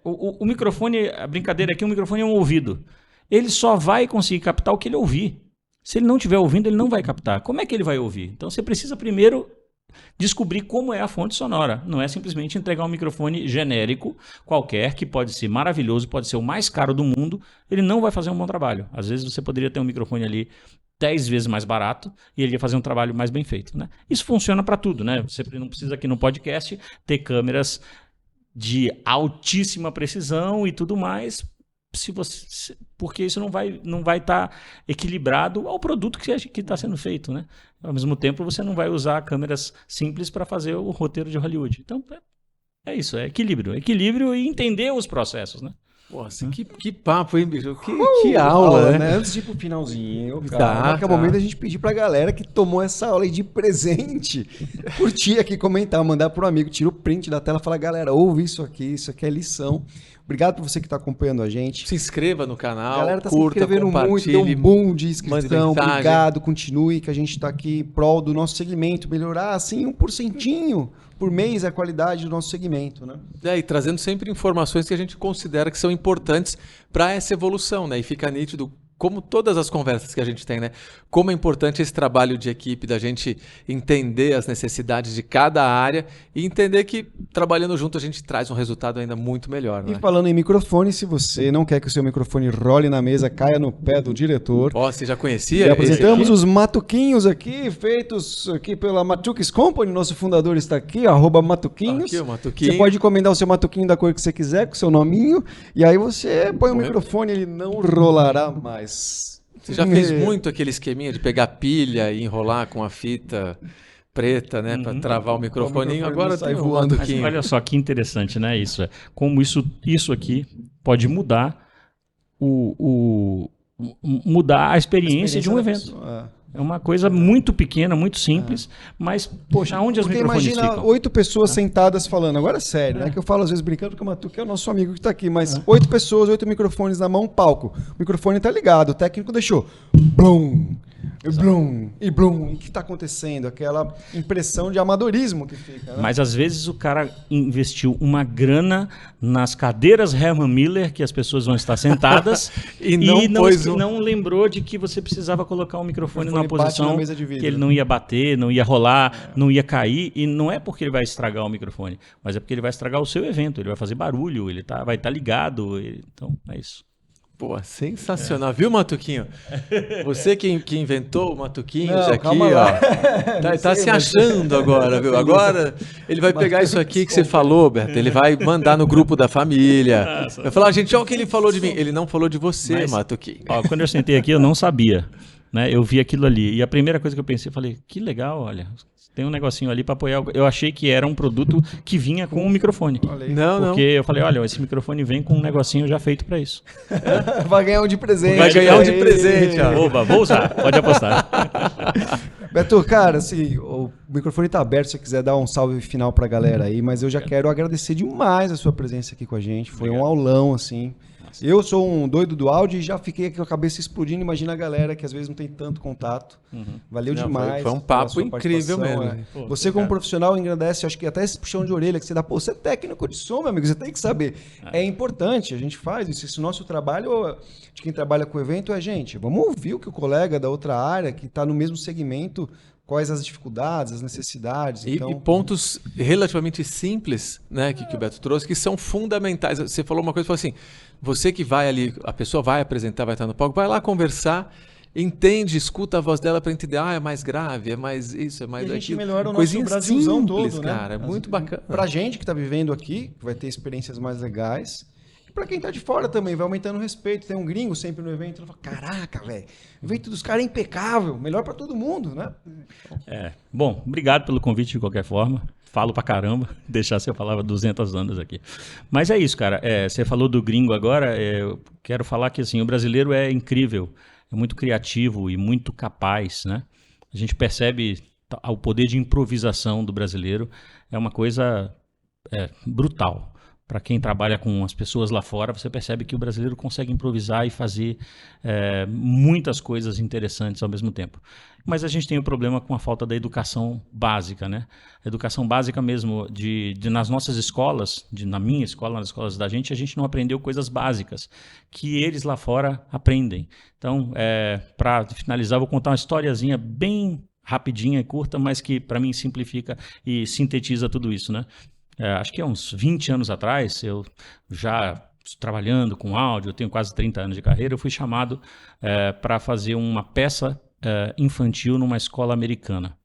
o microfone, a brincadeira aqui, o microfone é um ouvido. Ele só vai conseguir captar o que ele ouvir. Se ele não estiver ouvindo, ele não vai captar. Como é que ele vai ouvir? Então, você precisa primeiro descobrir como é a fonte sonora. Não é simplesmente entregar um microfone genérico qualquer, que pode ser maravilhoso, pode ser o mais caro do mundo, ele não vai fazer um bom trabalho. Às vezes você poderia ter um microfone ali 10 vezes mais barato e ele ia fazer um trabalho mais bem feito, né? Isso funciona para tudo, né? Você não precisa aqui no podcast ter câmeras de altíssima precisão e tudo mais, porque isso não vai estar equilibrado ao produto que está sendo feito, né? Ao mesmo tempo, você não vai usar câmeras simples para fazer o roteiro de Hollywood. Então, é isso, é equilíbrio. Equilíbrio e entender os processos, né? Nossa, que papo, hein, bicho? Que aula, né? Antes de ir pro finalzinho, cara, é o momento da gente pedir pra galera que tomou essa aula aí de presente, curtir aqui, comentar, mandar pro amigo, tira o print da tela, fala, galera, ouve isso aqui é lição. Obrigado por você que está acompanhando a gente. Se inscreva no canal, a galera tá curta, se inscrevendo muito, deu um boom de inscrição, obrigado, continue, que a gente está aqui em prol do nosso segmento, melhorar assim 1% por mês a qualidade do nosso segmento, né? E trazendo sempre informações que a gente considera que são importantes para essa evolução, né? E fica nítido, como todas as conversas que a gente tem, né? Como é importante esse trabalho de equipe, da gente entender as necessidades de cada área e entender que trabalhando junto a gente traz um resultado ainda muito melhor, né? E falando em microfone, se você não quer que o seu microfone role na mesa, caia no pé do diretor. Você já conhecia? Já apresentamos os matuquinhos aqui, feitos aqui pela Matuques Company, nosso fundador está aqui, @matuquinhos. Aqui o Matuquinho. Você pode encomendar o seu matuquinho da cor que você quiser, com o seu nominho, e aí você põe o microfone, ele não rolará mais. Você já fez muito aquele esqueminha de pegar pilha e enrolar com a fita preta, né, para travar o microfoninho. Agora sai voando aqui. Olha só que interessante, né? Como isso aqui pode mudar mudar a experiência de um evento. É uma coisa muito pequena, muito simples, mas, poxa, aonde os microfones ficam? Imagina 8 pessoas sentadas falando, agora é sério, né? Que eu falo às vezes brincando, porque o Matuque é o nosso amigo que está aqui, mas 8 pessoas, 8 microfones na mão, palco. O microfone está ligado, o técnico deixou. Blum, blum, e blum. E o que está acontecendo? Aquela impressão de amadorismo que fica, né? Mas às vezes o cara investiu uma grana nas cadeiras Herman Miller, que as pessoas vão estar sentadas, e não lembrou de que você precisava colocar o microfone numa posição que ele não ia bater, não ia rolar, não ia cair, e não é porque ele vai estragar o microfone, mas é porque ele vai estragar o seu evento, ele vai fazer barulho, ele vai estar ligado, então é isso. Pô, sensacional. Viu, Matuquinho? Você que inventou o Matuquinho aqui, ó. Tá se achando agora, viu? Agora ele vai pegar isso aqui que você falou, Berto. Ele vai mandar no grupo da família. Vai falar, gente, olha o que ele falou de mim. Ele não falou de você, Matuquinho. Quando eu sentei aqui, eu não sabia. Né? Eu vi aquilo ali. E a primeira coisa que eu pensei, falei, que legal, olha. Tem um negocinho ali para apoiar. Eu achei que era um produto que vinha com um microfone. Porque eu falei, olha, esse microfone vem com um negocinho já feito para isso. Vai ganhar um de presente. Vai ganhar um de presente. Oba, vou usar. Pode apostar. Beto, cara, assim, o microfone tá aberto se você quiser dar um salve final pra galera aí, mas eu já quero agradecer demais a sua presença aqui com a gente. Foi um aulão, assim. Eu sou um doido do áudio e já fiquei aqui com a cabeça explodindo. Imagina a galera que às vezes não tem tanto contato. Valeu demais. Foi um pela papo sua incrível participação, mesmo. é. Você, como profissional, engrandece, acho que até esse puxão de orelha que você dá. Pô, você é técnico de som, meu amigo, você tem que saber. É importante, a gente faz isso. Esse nosso trabalho, de quem trabalha com evento, é, gente, vamos ouvir o que o colega da outra área, que está no mesmo segmento, quais as dificuldades, as necessidades. E pontos relativamente simples, né, que o Beto trouxe, que são fundamentais. Você falou uma coisa, falou assim, você que vai ali, a pessoa vai apresentar, vai estar no palco, vai lá conversar, entende, escuta a voz dela para entender, é mais grave, é mais isso, é mais aquilo. E a gente aquilo. melhora o Coisinha nosso Brasilzão simples, todo, né? cara, muito bacana. Pra gente que tá vivendo aqui, que vai ter experiências mais legais. E pra quem tá de fora também, vai aumentando o respeito. Tem um gringo sempre no evento, ele fala, caraca, velho, o evento dos caras é impecável, melhor pra todo mundo, né? Bom, obrigado pelo convite de qualquer forma. Falo pra caramba, deixar você falar 200 anos aqui. Mas é isso, cara. Você falou do gringo agora, eu quero falar que assim, o brasileiro é incrível, é muito criativo e muito capaz, né? A gente percebe o poder de improvisação do brasileiro, é uma coisa brutal. Para quem trabalha com as pessoas lá fora, você percebe que o brasileiro consegue improvisar e fazer muitas coisas interessantes ao mesmo tempo. Mas a gente tem o problema com a falta da educação básica, né? A educação básica mesmo, nas nossas escolas, na minha escola, nas escolas da gente, a gente não aprendeu coisas básicas que eles lá fora aprendem. Então, para finalizar, vou contar uma historiazinha bem rapidinha e curta, mas que para mim simplifica e sintetiza tudo isso, né? Acho que há uns 20 anos atrás, eu já trabalhando com áudio, eu tenho quase 30 anos de carreira, eu fui chamado para fazer uma peça infantil numa escola americana,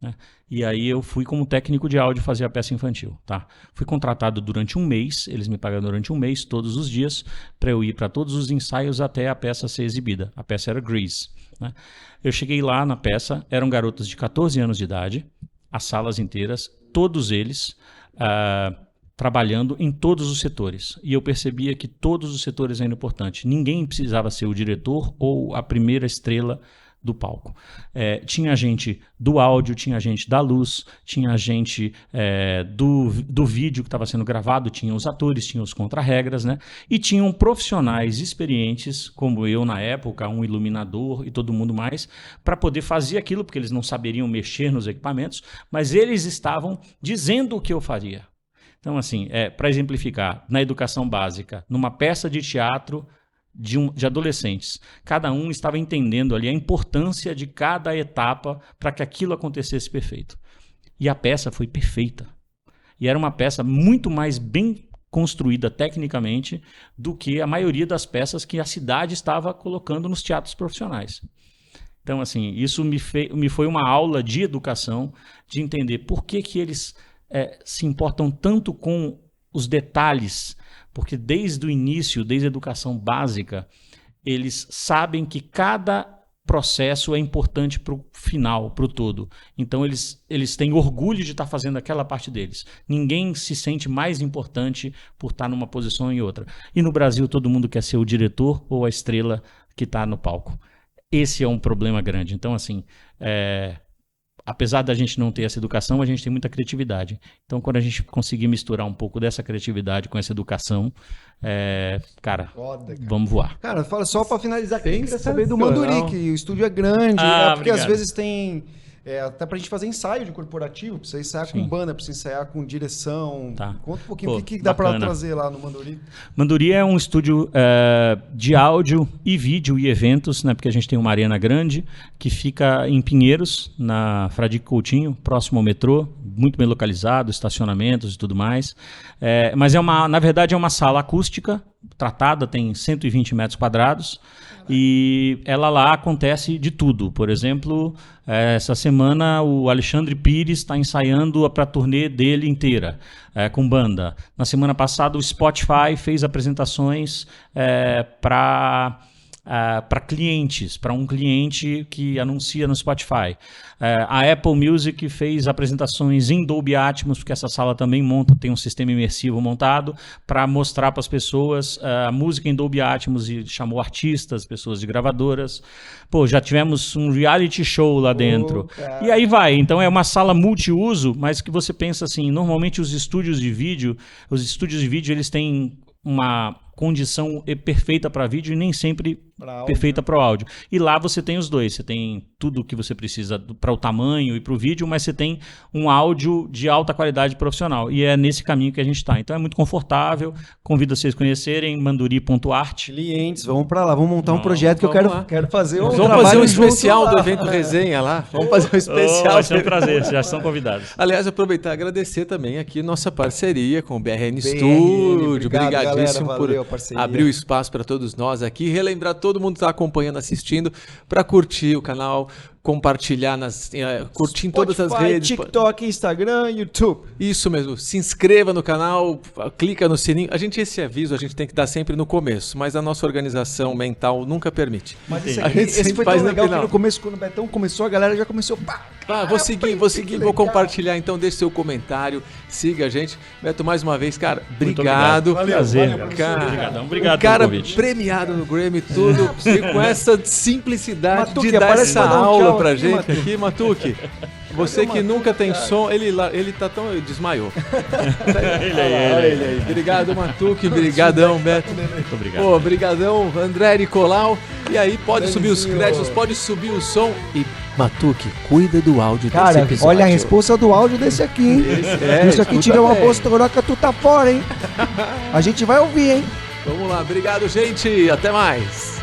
né? E aí eu fui como técnico de áudio fazer a peça infantil, tá? Fui contratado durante um mês, eles me pagaram durante um mês, todos os dias, para eu ir para todos os ensaios até a peça ser exibida. A peça era Grease, né? Eu cheguei lá na peça, eram garotos de 14 anos de idade, as salas inteiras, todos eles trabalhando em todos os setores. E eu percebia que todos os setores eram importantes. Ninguém precisava ser o diretor ou a primeira estrela do palco. Tinha gente do áudio, tinha gente da luz, tinha gente do vídeo que estava sendo gravado, tinha os atores, tinha os contra-regras, né? E tinham profissionais experientes, como eu na época, um iluminador e todo mundo mais, para poder fazer aquilo, porque eles não saberiam mexer nos equipamentos, mas eles estavam dizendo o que eu faria. Então, assim, para exemplificar, na educação básica, numa peça de teatro de adolescentes, cada um estava entendendo ali a importância de cada etapa para que aquilo acontecesse perfeito. E a peça foi perfeita. E era uma peça muito mais bem construída tecnicamente do que a maioria das peças que a cidade estava colocando nos teatros profissionais. Então, assim, isso me foi uma aula de educação, de entender por que eles se importam tanto com os detalhes, porque desde o início, desde a educação básica, eles sabem que cada processo é importante para o final, para o todo. Então eles têm orgulho de estar fazendo aquela parte deles. Ninguém se sente mais importante por estar numa posição ou em outra. E no Brasil todo mundo quer ser o diretor ou a estrela que está no palco. Esse é um problema grande. Então, assim, apesar da gente não ter essa educação, a gente tem muita criatividade. Então, quando a gente conseguir misturar um pouco dessa criatividade com essa educação, cara, vamos voar. Cara, fala só pra finalizar aqui, eu queria saber do Manduri, que o estúdio é grande, porque obrigado. às vezes tem... até pra gente fazer ensaio de corporativo, precisa ensaiar com banda, precisa ensaiar com direção. Tá. Conta um pouquinho o que dá pra trazer lá no Manduri. Manduri é um estúdio de áudio e vídeo e eventos, né? Porque a gente tem uma arena grande que fica em Pinheiros, na Fradique Coutinho, próximo ao metrô, muito bem localizado, estacionamentos e tudo mais. Mas na verdade é uma sala acústica, tratada, tem 120 metros quadrados. E ela lá acontece de tudo. Por exemplo, essa semana o Alexandre Pires está ensaiando para a turnê dele inteira, com banda. Na semana passada o Spotify fez apresentações para para clientes, para um cliente que anuncia no Spotify. A Apple Music fez apresentações em Dolby Atmos, porque essa sala também tem um sistema imersivo montado para mostrar para as pessoas a música em Dolby Atmos e chamou artistas, pessoas de gravadoras. Pô, já tivemos um reality show lá dentro. E aí vai. Então é uma sala multiuso, mas que você pensa assim, normalmente os estúdios de vídeo eles têm uma condição perfeita para vídeo e nem sempre perfeita para o áudio. E lá você tem os dois, você tem tudo o que você precisa para o tamanho e para o vídeo, mas você tem um áudio de alta qualidade profissional. E é nesse caminho que a gente está. Então é muito confortável, convido vocês a conhecerem, manduri.art. Clientes, vamos para lá, vamos montar um projeto que eu quero fazer. Vamos fazer um especial do evento resenha lá. Vamos fazer um especial. Vai ser um prazer, já são convidados. Aliás, aproveitar e agradecer também aqui nossa parceria com o BRN Studio. Obrigadíssimo por abrir o espaço para todos nós aqui. Relembrar todo mundo que está acompanhando, assistindo, para curtir o canal, compartilhar, curtir em todas as redes. TikTok, Instagram, YouTube. Isso mesmo. Se inscreva no canal, clica no sininho. Esse aviso a gente tem que dar sempre no começo, mas a nossa organização mental nunca permite. Mas esse foi tão legal que no começo, quando o Betão começou, a galera já começou... vou seguir, vou compartilhar. Então deixe seu comentário, siga a gente. Beto, mais uma vez, cara, obrigado. Prazer. Obrigado cara pelo convite. Premiado no Grammy, tudo. E com essa simplicidade Matuque, de dar essa aula pra gente Matuque. aqui, Matuque. Você que nunca tem som, ele tá tão... Ele desmaiou. Olha ele aí. Obrigado, Matuque. Obrigadão, Beto. Muito obrigado. Pô, brigadão, André Nicolau. E aí, pode subir os créditos, pode subir o som. E, Matuque, cuida do áudio desse episódio. Olha a responsa do áudio desse aqui, hein? Isso aqui tiver uma postoroca, tu tá fora, hein? A gente vai ouvir, hein? Vamos lá, obrigado, gente. Até mais.